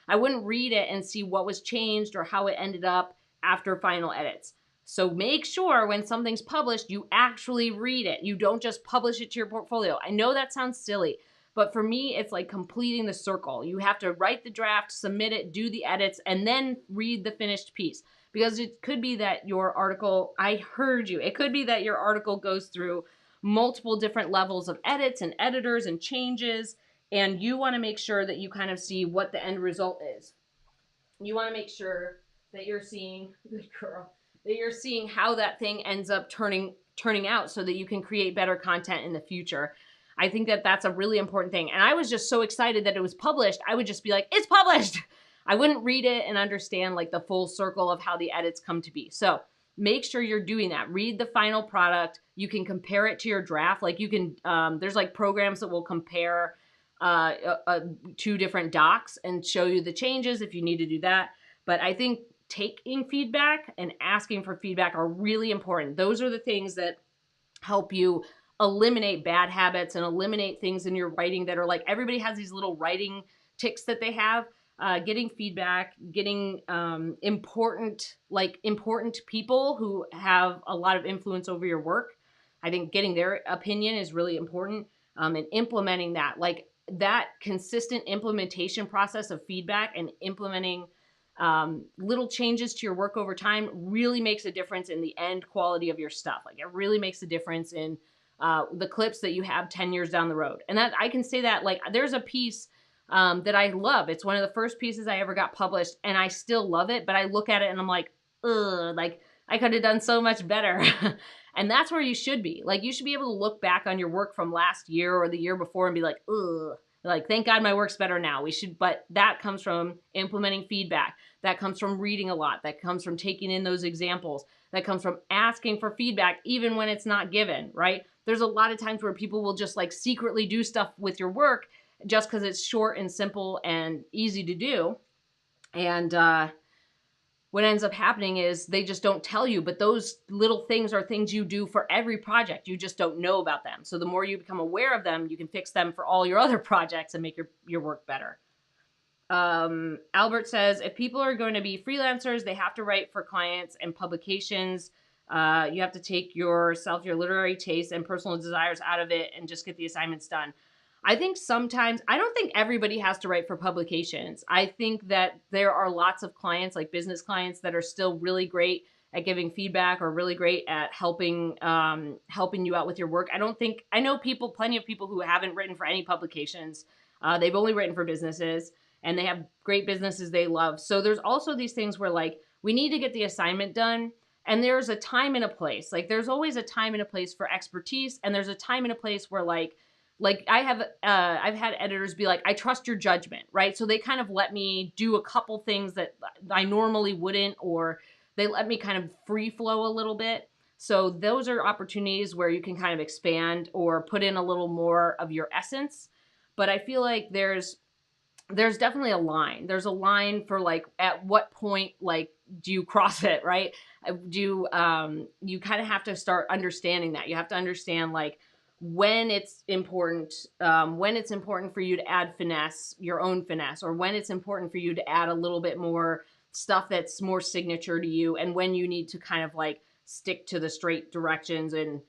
I wouldn't read it and see what was changed or how it ended up after final edits. So make sure when something's published, you actually read it. You don't just publish it to your portfolio. I know that sounds silly, but for me, it's like completing the circle. You have to write the draft, submit it, do the edits, and then read the finished piece. Because it could be that your article, I heard you, it could be that your article goes through multiple different levels of edits and editors and changes, and you want to make sure that you kind of see what the end result is. You want to make sure that you're seeing, good girl, that you're seeing how that thing ends up turning out so that you can create better content in the future. I think that that's a really important thing. And I was just so excited that it was published. I would just be like, it's published. I wouldn't read it and understand like the full circle of how the edits come to be. So make sure you're doing that. Read the final product. You can compare it to your draft. Like you can, there's like programs that will compare 2 different docs and show you the changes if you need to do that. But I think taking feedback and asking for feedback are really important. Those are the things that help you eliminate bad habits and eliminate things in your writing that are like, everybody has these little writing tics that they have. Getting feedback, getting important people who have a lot of influence over your work. I think getting their opinion is really important, and implementing that, like that consistent implementation process of feedback and implementing little changes to your work over time really makes a difference in the end quality of your stuff. Like it really makes a difference in the clips that you have 10 years down the road. And that I can say that, like, there's a piece that I love. It's one of the first pieces I ever got published, and I still love it, but I look at it and I'm like, ugh, like I could have done so much better. And that's where you should be. Like, you should be able to look back on your work from last year or the year before and be like, ugh, like, thank God my work's better now. But that comes from implementing feedback. That comes from reading a lot. That comes from taking in those examples. That comes from asking for feedback, even when it's not given, right? There's a lot of times where people will just like secretly do stuff with your work just because it's short and simple and easy to do. And what ends up happening is they just don't tell you, but those little things are things you do for every project. You just don't know about them. So the more you become aware of them, you can fix them for all your other projects and make your work better. Albert says, if people are going to be freelancers, they have to write for clients and publications. You have to take yourself, your literary taste and personal desires out of it and just get the assignments done. I think sometimes, I don't think everybody has to write for publications. I think that there are lots of clients, like business clients, that are still really great at giving feedback or really great at helping you out with your work. I know plenty of people who haven't written for any publications. They've only written for businesses, and they have great businesses they love. So there's also these things where, like, we need to get the assignment done, and there's a time and a place. Like, there's always a time and a place for expertise, and there's a time and a place where, like I've had editors be like, I trust your judgment, right? So they kind of let me do a couple things that I normally wouldn't, or they let me kind of free flow a little bit. So those are opportunities where you can kind of expand or put in a little more of your essence. But I feel like there's definitely a line. There's a line for, like, at what point, like, do you cross it, right? You kind of have to start understanding that. You have to understand, like, when it's important for you to add finesse, your own finesse, or when it's important for you to add a little bit more stuff that's more signature to you, and when you need to kind of like stick to the straight directions and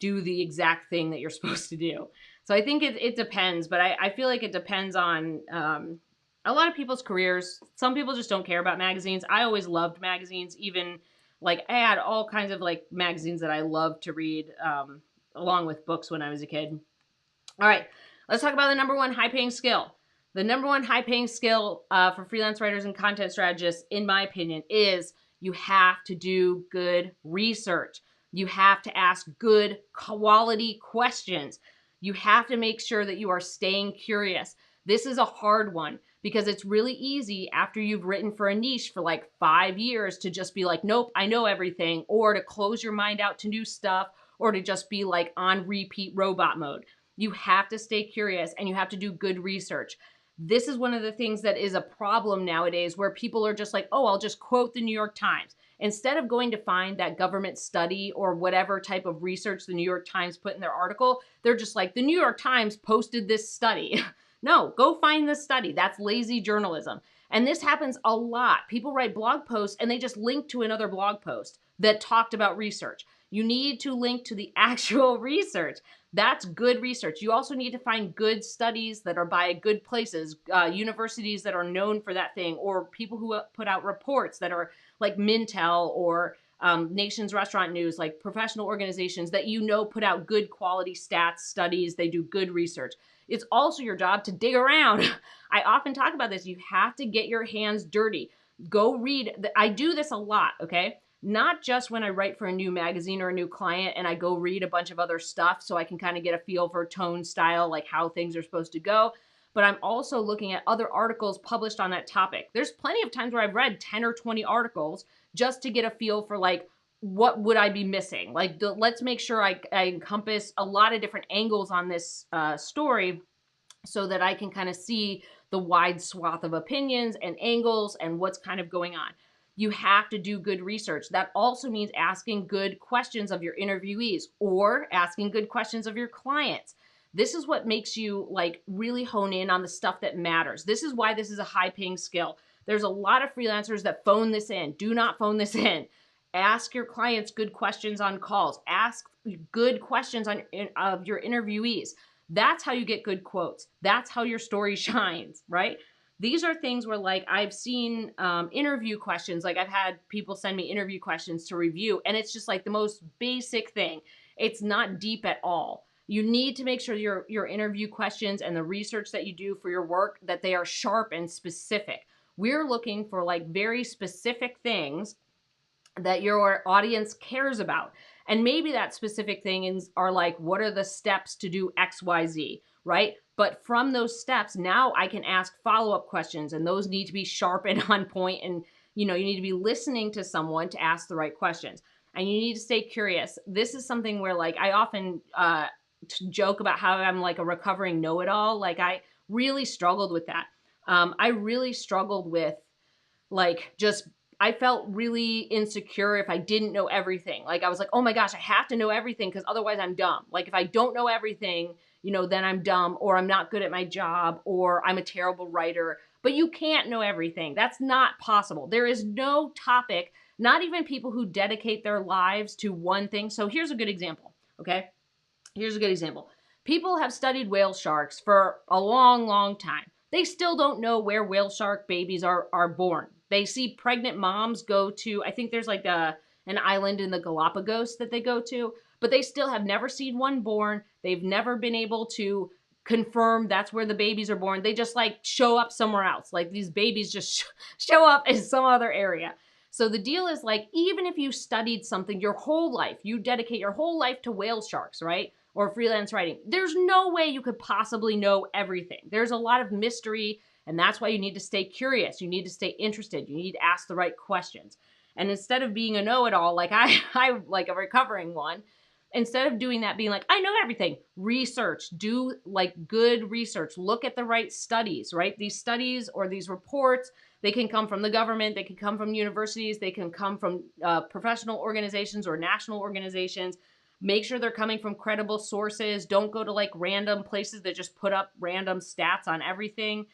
do the exact thing that you're supposed to do. So I think it depends, but I feel like it depends on a lot of people's careers. Some people just don't care about magazines. I always loved magazines. Even, like, I had all kinds of, like, magazines that I loved to read, along with books when I was a kid. All right, let's talk about the number one high-paying skill. The number one high-paying skill for freelance writers and content strategists, in my opinion, is you have to do good research. You have to ask good quality questions. You have to make sure that you are staying curious. This is a hard one because it's really easy after you've written for a niche for like 5 years to just be like, nope, I know everything, or to close your mind out to new stuff, or to just be like on repeat robot mode. You have to stay curious and you have to do good research. This is one of the things that is a problem nowadays, where people are just like, oh, I'll just quote the New York Times. Instead of going to find that government study or whatever type of research the New York Times put in their article, they're just like, the New York Times posted this study. No, go find this study. That's lazy journalism. And this happens a lot. People write blog posts and they just link to another blog post that talked about research. You need to link to the actual research. That's good research. You also need to find good studies that are by good places, universities that are known for that thing, or people who put out reports that are like Mintel or Nation's Restaurant News, like professional organizations that put out good quality stats, studies. They do good research. It's also your job to dig around. I often talk about this. You have to get your hands dirty. Go read. I do this a lot, okay? Not just when I write for a new magazine or a new client and I go read a bunch of other stuff so I can kind of get a feel for tone, style, like how things are supposed to go, but I'm also looking at other articles published on that topic. There's plenty of times where I've read 10 or 20 articles just to get a feel for, like, what would I be missing? Like, let's make sure I encompass a lot of different angles on this story so that I can kind of see the wide swath of opinions and angles and what's kind of going on. You have to do good research. That also means asking good questions of your interviewees or asking good questions of your clients. This is what makes you like really hone in on the stuff that matters. This is why this is a high paying skill. There's a lot of freelancers that phone this in. Do not phone this in. Ask your clients good questions on calls. Ask good questions of your interviewees. That's how you get good quotes. That's how your story shines, right? These are things where like I've seen interview questions, like I've had people send me interview questions to review, and it's just like the most basic thing. It's not deep at all. You need to make sure your interview questions and the research that you do for your work, that they are sharp and specific. We're looking for like very specific things that your audience cares about. And maybe that specific things are like, what are the steps to do XYZ, right? But from those steps, now I can ask follow-up questions, and those need to be sharp and on point. And, you need to be listening to someone to ask the right questions. And you need to stay curious. This is something where like I often joke about how I'm like a recovering know-it-all. Like I really struggled with that. I really struggled with like just I felt really insecure if I didn't know everything. Like I was like, oh my gosh, I have to know everything because otherwise I'm dumb. Like if I don't know everything, then I'm dumb, or I'm not good at my job, or I'm a terrible writer. But you can't know everything. That's not possible. There is no topic, not even people who dedicate their lives to one thing. So here's a good example, okay? Here's a good example. People have studied whale sharks for a long, long time. They still don't know where whale shark babies are born. They see pregnant moms go to, I think there's like an island in the Galapagos that they go to, but they still have never seen one born. They've never been able to confirm that's where the babies are born. They just like show up somewhere else. Like these babies just show up in some other area. So the deal is like, even if you studied something your whole life, you dedicate your whole life to whale sharks, right? Or freelance writing, there's no way you could possibly know everything. There's a lot of mystery, and that's why you need to stay curious. You need to stay interested. You need to ask the right questions. And instead of being a know-it-all, like I like a recovering one, instead of doing that, being like, I know everything, research, do like good research, look at the right studies, right? These studies or these reports, they can come from the government, they can come from universities, they can come from professional organizations or national organizations. Make sure they're coming from credible sources. Don't go to like random places that just put up random stats on everything.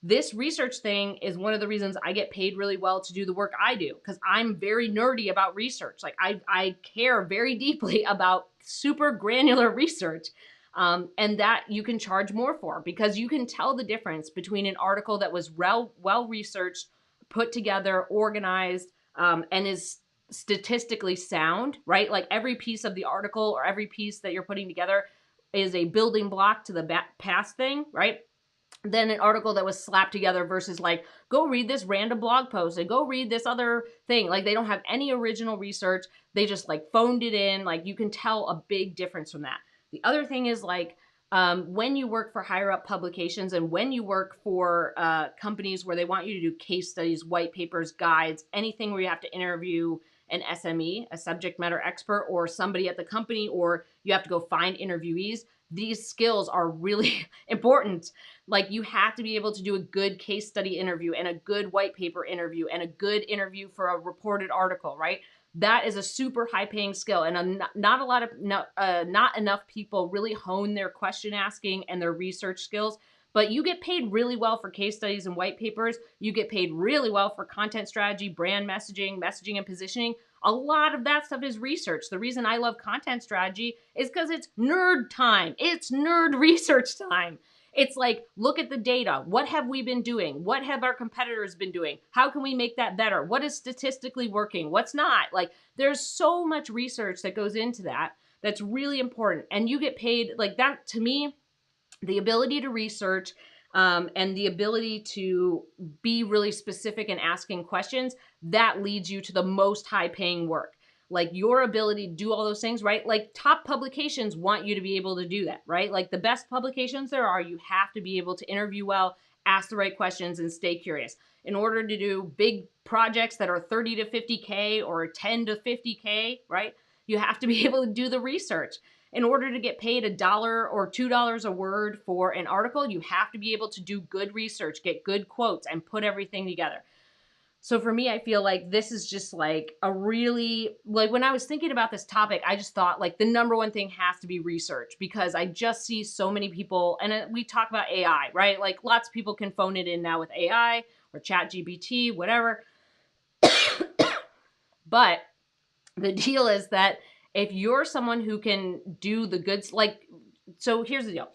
This research thing is one of the reasons I get paid really well to do the work I do, because I'm very nerdy about research. Like I care very deeply about super granular research. And that you can charge more for, because you can tell the difference between an article that was well researched, put together, organized, and is statistically sound, right? Like every piece of the article or every piece that you're putting together is a building block to the past thing, right? Then an article that was slapped together versus like, go read this random blog post and go read this other thing. Like they don't have any original research. They just like phoned it in. Like you can tell a big difference from that. The other thing is like, when you work for higher up publications and when you work for companies where they want you to do case studies, white papers, guides, anything where you have to interview an SME, a subject matter expert, or somebody at the company, or you have to go find interviewees, these skills are really important. Like you have to be able to do a good case study interview and a good white paper interview and a good interview for a reported article, right? That is a super high paying skill, and not enough people really hone their question asking and their research skills. But you get paid really well for case studies and white papers. You get paid really well for content strategy, brand messaging, messaging and positioning. A lot of that stuff is research. The reason I love content strategy is because it's nerd time. It's nerd research time. It's like, look at the data. What have we been doing? What have our competitors been doing? How can we make that better? What is statistically working? What's not? Like, there's so much research that goes into that that's really important. And you get paid like that. To me, the ability to research and the ability to be really specific in asking questions, that leads you to the most high paying work. Like your ability to do all those things, right? Like top publications want you to be able to do that, right? Like the best publications there are, you have to be able to interview well, ask the right questions, and stay curious. In order to do big projects that are 30 to 50K or 10 to 50K, right? You have to be able to do the research. In order to get paid $1 or $2 a word for an article, you have to be able to do good research, get good quotes, and put everything together. So for me, I feel like this is just like a really, like when I was thinking about this topic, I just thought like the number one thing has to be research, because I just see so many people, and we talk about AI, right? Like lots of people can phone it in now with AI or chat GPT, whatever. But the deal is that if you're someone who can do the goods, like, so here's the deal.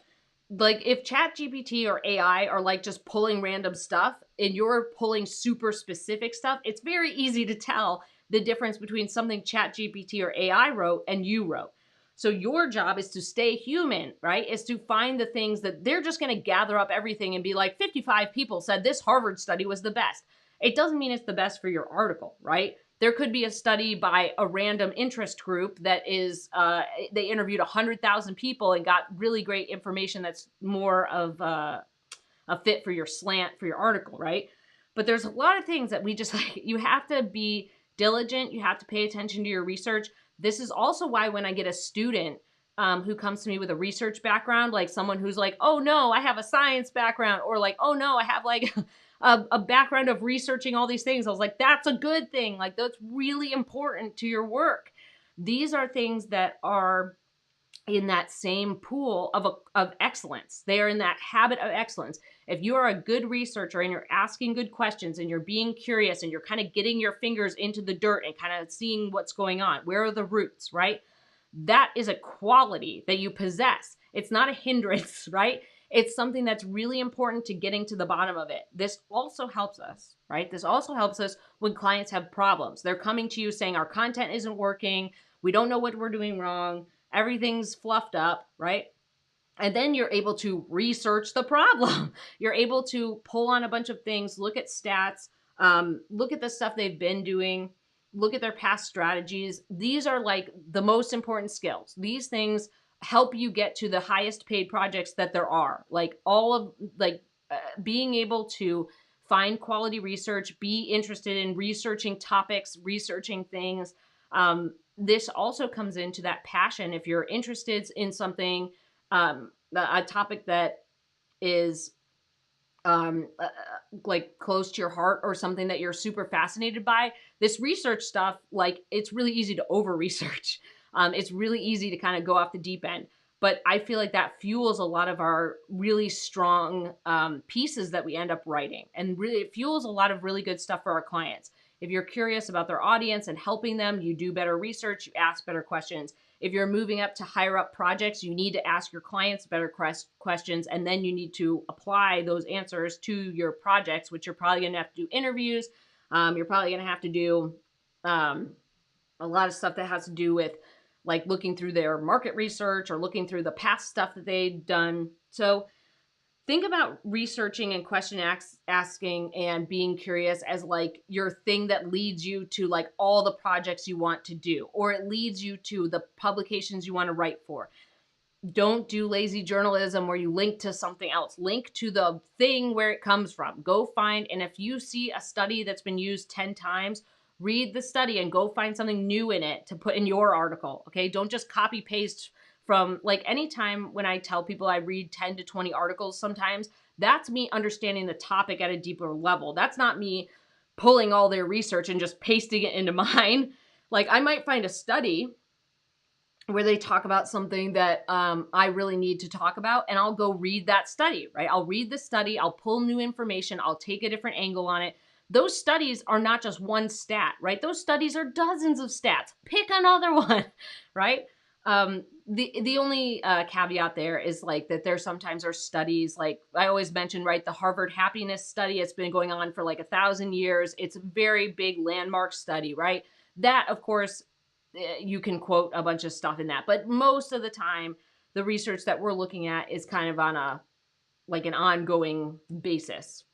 Like if chat GPT or AI are like just pulling random stuff and you're pulling super specific stuff, it's very easy to tell the difference between something chat GPT or AI wrote and you wrote. So your job is to stay human, right? Is to find the things that they're just going to gather up everything and be like, 55 people said this Harvard study was the best. It doesn't mean it's the best for your article, right? There could be a study by a random interest group that is, they interviewed 100,000 people and got really great information that's more of a fit for your slant for your article, right? But there's a lot of things that we just like, you have to be diligent, you have to pay attention to your research. This is also why when I get a student who comes to me with a research background, like someone who's like, oh no, I have a science background, or like, oh no, I have like a background of researching all these things. I was like, that's a good thing. Like that's really important to your work. These are things that are in that same pool of excellence. They are in that habit of excellence. If you are a good researcher and you're asking good questions and you're being curious and you're kind of getting your fingers into the dirt and kind of seeing what's going on, where are the roots, right? That is a quality that you possess. It's not a hindrance, right? It's something that's really important to getting to the bottom of it. This also helps us, right? This also helps us when clients have problems. They're coming to you saying our content isn't working. We don't know what we're doing wrong. Everything's fluffed up, right? And then you're able to research the problem. You're able to pull on a bunch of things, look at stats, look at the stuff they've been doing, look at their past strategies. These are like the most important skills. These things help you get to the highest paid projects that there are. Like all of like being able to find quality research, be interested in researching topics, researching things. This also comes into that passion. If you're interested in something, a topic that is like close to your heart or something that you're super fascinated by, this research stuff, like it's really easy to over research. It's really easy to kind of go off the deep end. But I feel like that fuels a lot of our really strong pieces that we end up writing. And really, it fuels a lot of really good stuff for our clients. If you're curious about their audience and helping them, you do better research, you ask better questions. If you're moving up to higher up projects, you need to ask your clients better questions, and then you need to apply those answers to your projects, which you're probably going to have to do interviews. You're probably going to have to do a lot of stuff that has to do with like looking through their market research or looking through the past stuff that they've done. So think about researching and question asking and being curious as like your thing that leads you to like all the projects you want to do, or it leads you to the publications you want to write for. Don't do lazy journalism where you link to something else. Link to the thing where it comes from. Go find, and if you see a study that's been used 10 times, read the study and go find something new in it to put in your article, okay? Don't just copy paste from, like, anytime when I tell people I read 10 to 20 articles sometimes, that's me understanding the topic at a deeper level. That's not me pulling all their research and just pasting it into mine. Like, I might find a study where they talk about something that I really need to talk about, and I'll go read that study, right? I'll read the study, I'll pull new information, I'll take a different angle on it. Those studies are not just one stat, right? Those studies are dozens of stats. Pick another one, right? The only caveat there is like that there sometimes are studies, like I always mention, right? The Harvard happiness study, it's been going on for like 1,000 years. It's a very big landmark study, right? That, of course, you can quote a bunch of stuff in that, but most of the time the research that we're looking at is kind of on a like an ongoing basis.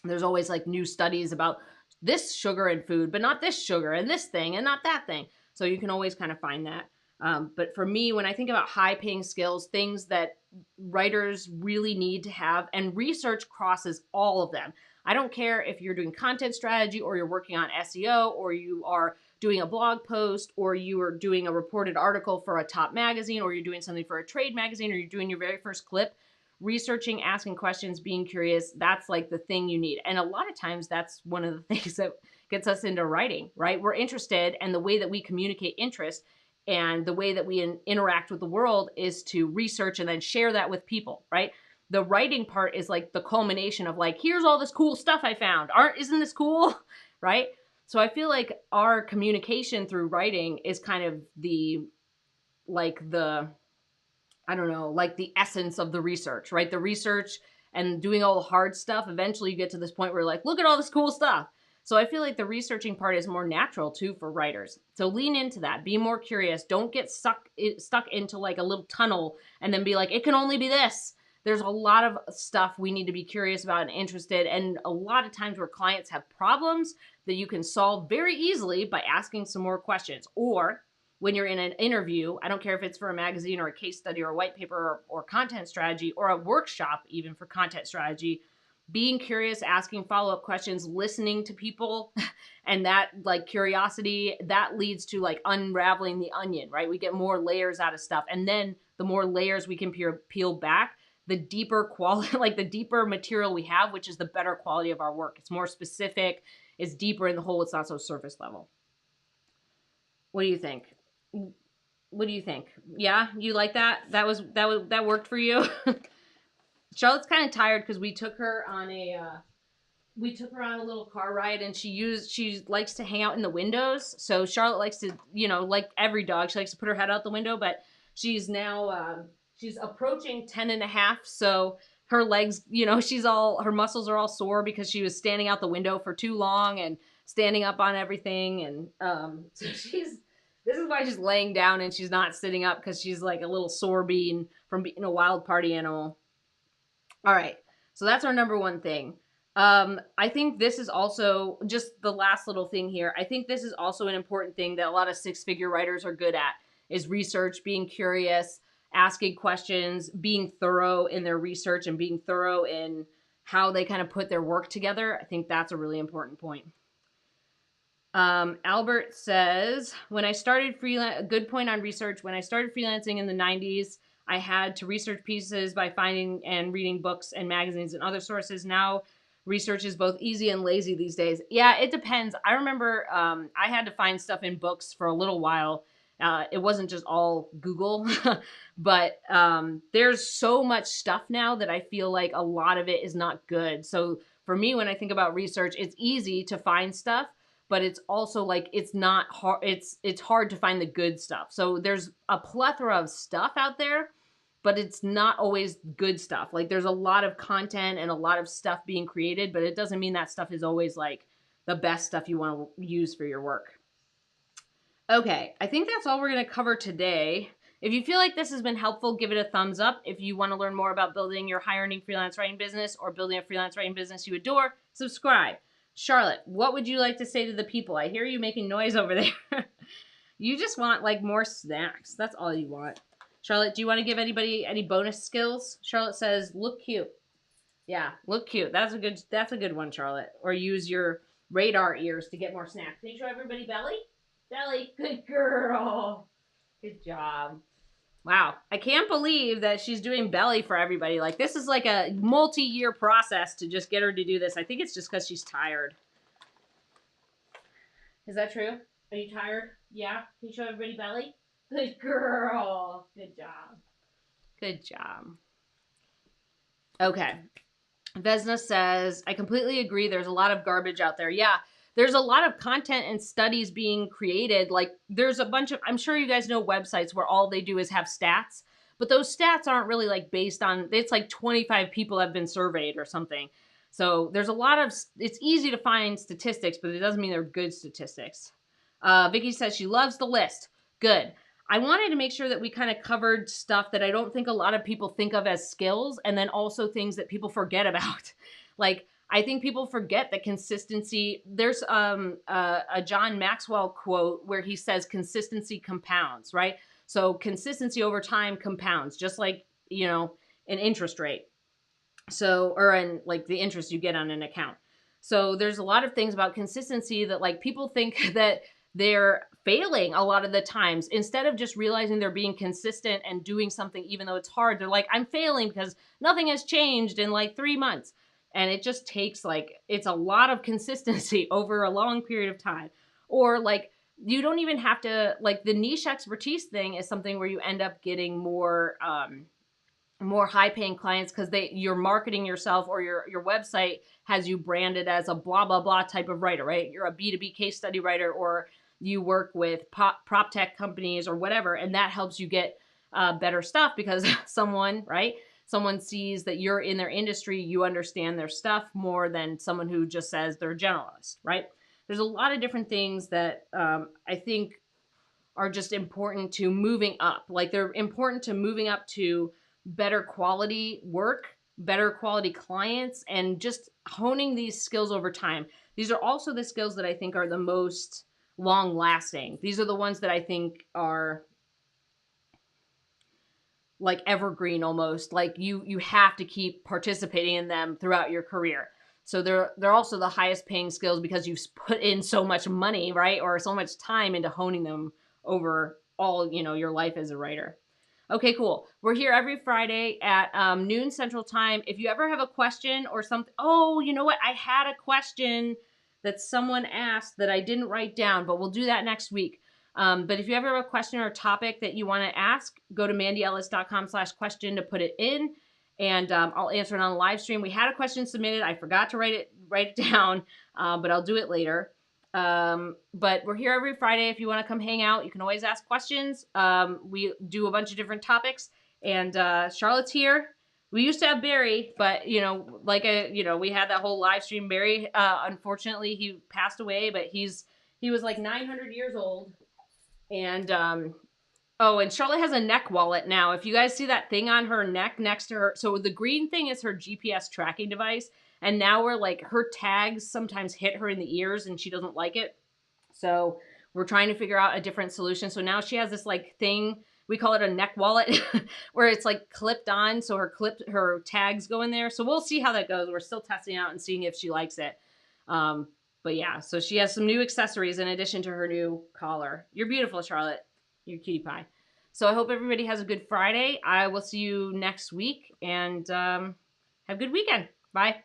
There's always like new studies about this sugar in food, but not this sugar, and this thing and not that thing. So you can always kind of find that. But for me, when I think about high paying skills, things that writers really need to have, and research crosses all of them. I don't care if you're doing content strategy or you're working on SEO or you are doing a blog post or you are doing a reported article for a top magazine or you're doing something for a trade magazine or you're doing your very first clip. researching, asking questions, being curious, that's like the thing you need. And a lot of times that's one of the things that gets us into writing, right? We're interested, and the way that we communicate interest and the way that we interact with the world is to research and then share that with people, right? The writing part is like the culmination of like, here's all this cool stuff I found. Isn't this cool? Right? So I feel like our communication through writing is kind of I don't know, like the essence of the research, right? The research and doing all the hard stuff. Eventually you get to this point where you're like, look at all this cool stuff. So I feel like the researching part is more natural too for writers. So lean into that. Be more curious. Don't get stuck into like a little tunnel and then be like, it can only be this. There's a lot of stuff we need to be curious about and interested. And a lot of times where clients have problems that you can solve very easily by asking some more questions. Or when you're in an interview, I don't care if it's for a magazine or a case study or a white paper or content strategy or a workshop, even for content strategy, being curious, asking follow-up questions, listening to people, and that like curiosity, that leads to like unraveling the onion, right? We get more layers out of stuff. And then the more layers we can peel back, the deeper quality, like the deeper material we have, which is the better quality of our work. It's more specific, it's deeper in the hole, it's not so surface level. What do you think? What do you think? Yeah, you like that? That worked for you? Charlotte's kind of tired because we took her on a little car ride, and she likes to hang out in the windows. So Charlotte likes to, like every dog, she likes to put her head out the window, but she's now she's approaching 10 and a half. So her legs, her muscles are all sore because she was standing out the window for too long and standing up on everything. And so this is why she's laying down and she's not sitting up, because she's like a little sore bean from being a wild party animal. All right. So that's our number one thing. I think this is also just the last little thing here. I think this is also an important thing that a lot of six-figure writers are good at, is research, being curious, asking questions, being thorough in their research, and being thorough in how they kind of put their work together. I think that's a really important point. Albert says, a good point on research. When I started freelancing in the 90s, I had to research pieces by finding and reading books and magazines and other sources. Now, research is both easy and lazy these days. Yeah, it depends. I remember I had to find stuff in books for a little while. It wasn't just all Google, but there's so much stuff now that I feel like a lot of it is not good. So for me, when I think about research, it's easy to find stuff, but it's also like it's not hard. It's hard to find the good stuff. So there's a plethora of stuff out there, but it's not always good stuff. Like there's a lot of content and a lot of stuff being created, but it doesn't mean that stuff is always like the best stuff you want to use for your work. Okay, I think that's all we're going to cover today. If you feel like this has been helpful, give it a thumbs up. If you want to learn more about building your high-earning freelance writing business or building a freelance writing business you adore, subscribe. Charlotte, what would you like to say to the people? I hear you making noise over there. You just want like more snacks. That's all you want. Charlotte, do you want to give anybody any bonus skills? Charlotte says, look cute. Yeah, look cute. That's a good one, Charlotte. Or use your radar ears to get more snacks. Can you show everybody belly? Belly. Good girl. Good job. Wow. I can't believe that she's doing belly for everybody. Like, this is like a multi-year process to just get her to do this. I think it's just because she's tired. Is that true? Are you tired? Yeah? Can you show everybody belly? Good girl. Good job. Good job. Okay. Vesna says, I completely agree. There's a lot of garbage out there. Yeah. There's a lot of content and studies being created. Like there's a bunch of, I'm sure you guys know websites where all they do is have stats, but those stats aren't really like based on, it's like 25 people have been surveyed or something. So there's a lot of, it's easy to find statistics, but it doesn't mean they're good statistics. Vicky says she loves the list. Good. I wanted to make sure that we kind of covered stuff that I don't think a lot of people think of as skills, and then also things that people forget about. Like, I think people forget that consistency, there's a John Maxwell quote where he says consistency compounds, right? So consistency over time compounds, just like, an interest rate. So, or in like the interest you get on an account. So there's a lot of things about consistency that like people think that they're failing a lot of the times. Instead of just realizing they're being consistent and doing something even though it's hard, they're like, I'm failing because nothing has changed in like 3 months. And it just takes like, it's a lot of consistency over a long period of time. Or like, you don't even have to, like, the niche expertise thing is something where you end up getting more more high paying clients because you're marketing yourself, or your website has you branded as a blah blah blah type of writer, right? You're a B2B case study writer, or you work with prop tech companies or whatever, and that helps you get better stuff because someone sees that you're in their industry, you understand their stuff more than someone who just says they're a generalist, right? There's a lot of different things that I think are just important to moving up. Like, they're important to moving up to better quality work, better quality clients, and just honing these skills over time. These are also the skills that I think are the most long lasting. These are the ones that I think are like evergreen almost. Like, you have to keep participating in them throughout your career. So they're also the highest paying skills because you've put in so much money, right? Or so much time into honing them over all, your life as a writer. Okay, cool. We're here every Friday at noon Central Time. If you ever have a question or something, oh, you know what? I had a question that someone asked that I didn't write down, but we'll do that next week. But if you ever have a question or a topic that you want to ask, go to mandyellis.com/question to put it in, and I'll answer it on the live stream. We had a question submitted. I forgot to write it down, but I'll do it later. But we're here every Friday. If you want to come hang out, you can always ask questions. We do a bunch of different topics, and Charlotte's here. We used to have Barry, but we had that whole live stream. Barry, unfortunately, he passed away, but he was like 900 years old. And and Charlotte has a neck wallet now. If you guys see that thing on her neck next to her, so the green thing is her GPS tracking device. And now we're like, her tags sometimes hit her in the ears and she doesn't like it. So we're trying to figure out a different solution. So now she has this like thing, we call it a neck wallet, where it's like clipped on. So her tags go in there. So we'll see how that goes. We're still testing out and seeing if she likes it. But yeah, so she has some new accessories in addition to her new collar. You're beautiful, Charlotte. You're cutie pie. So I hope everybody has a good Friday. I will see you next week, and have a good weekend. Bye.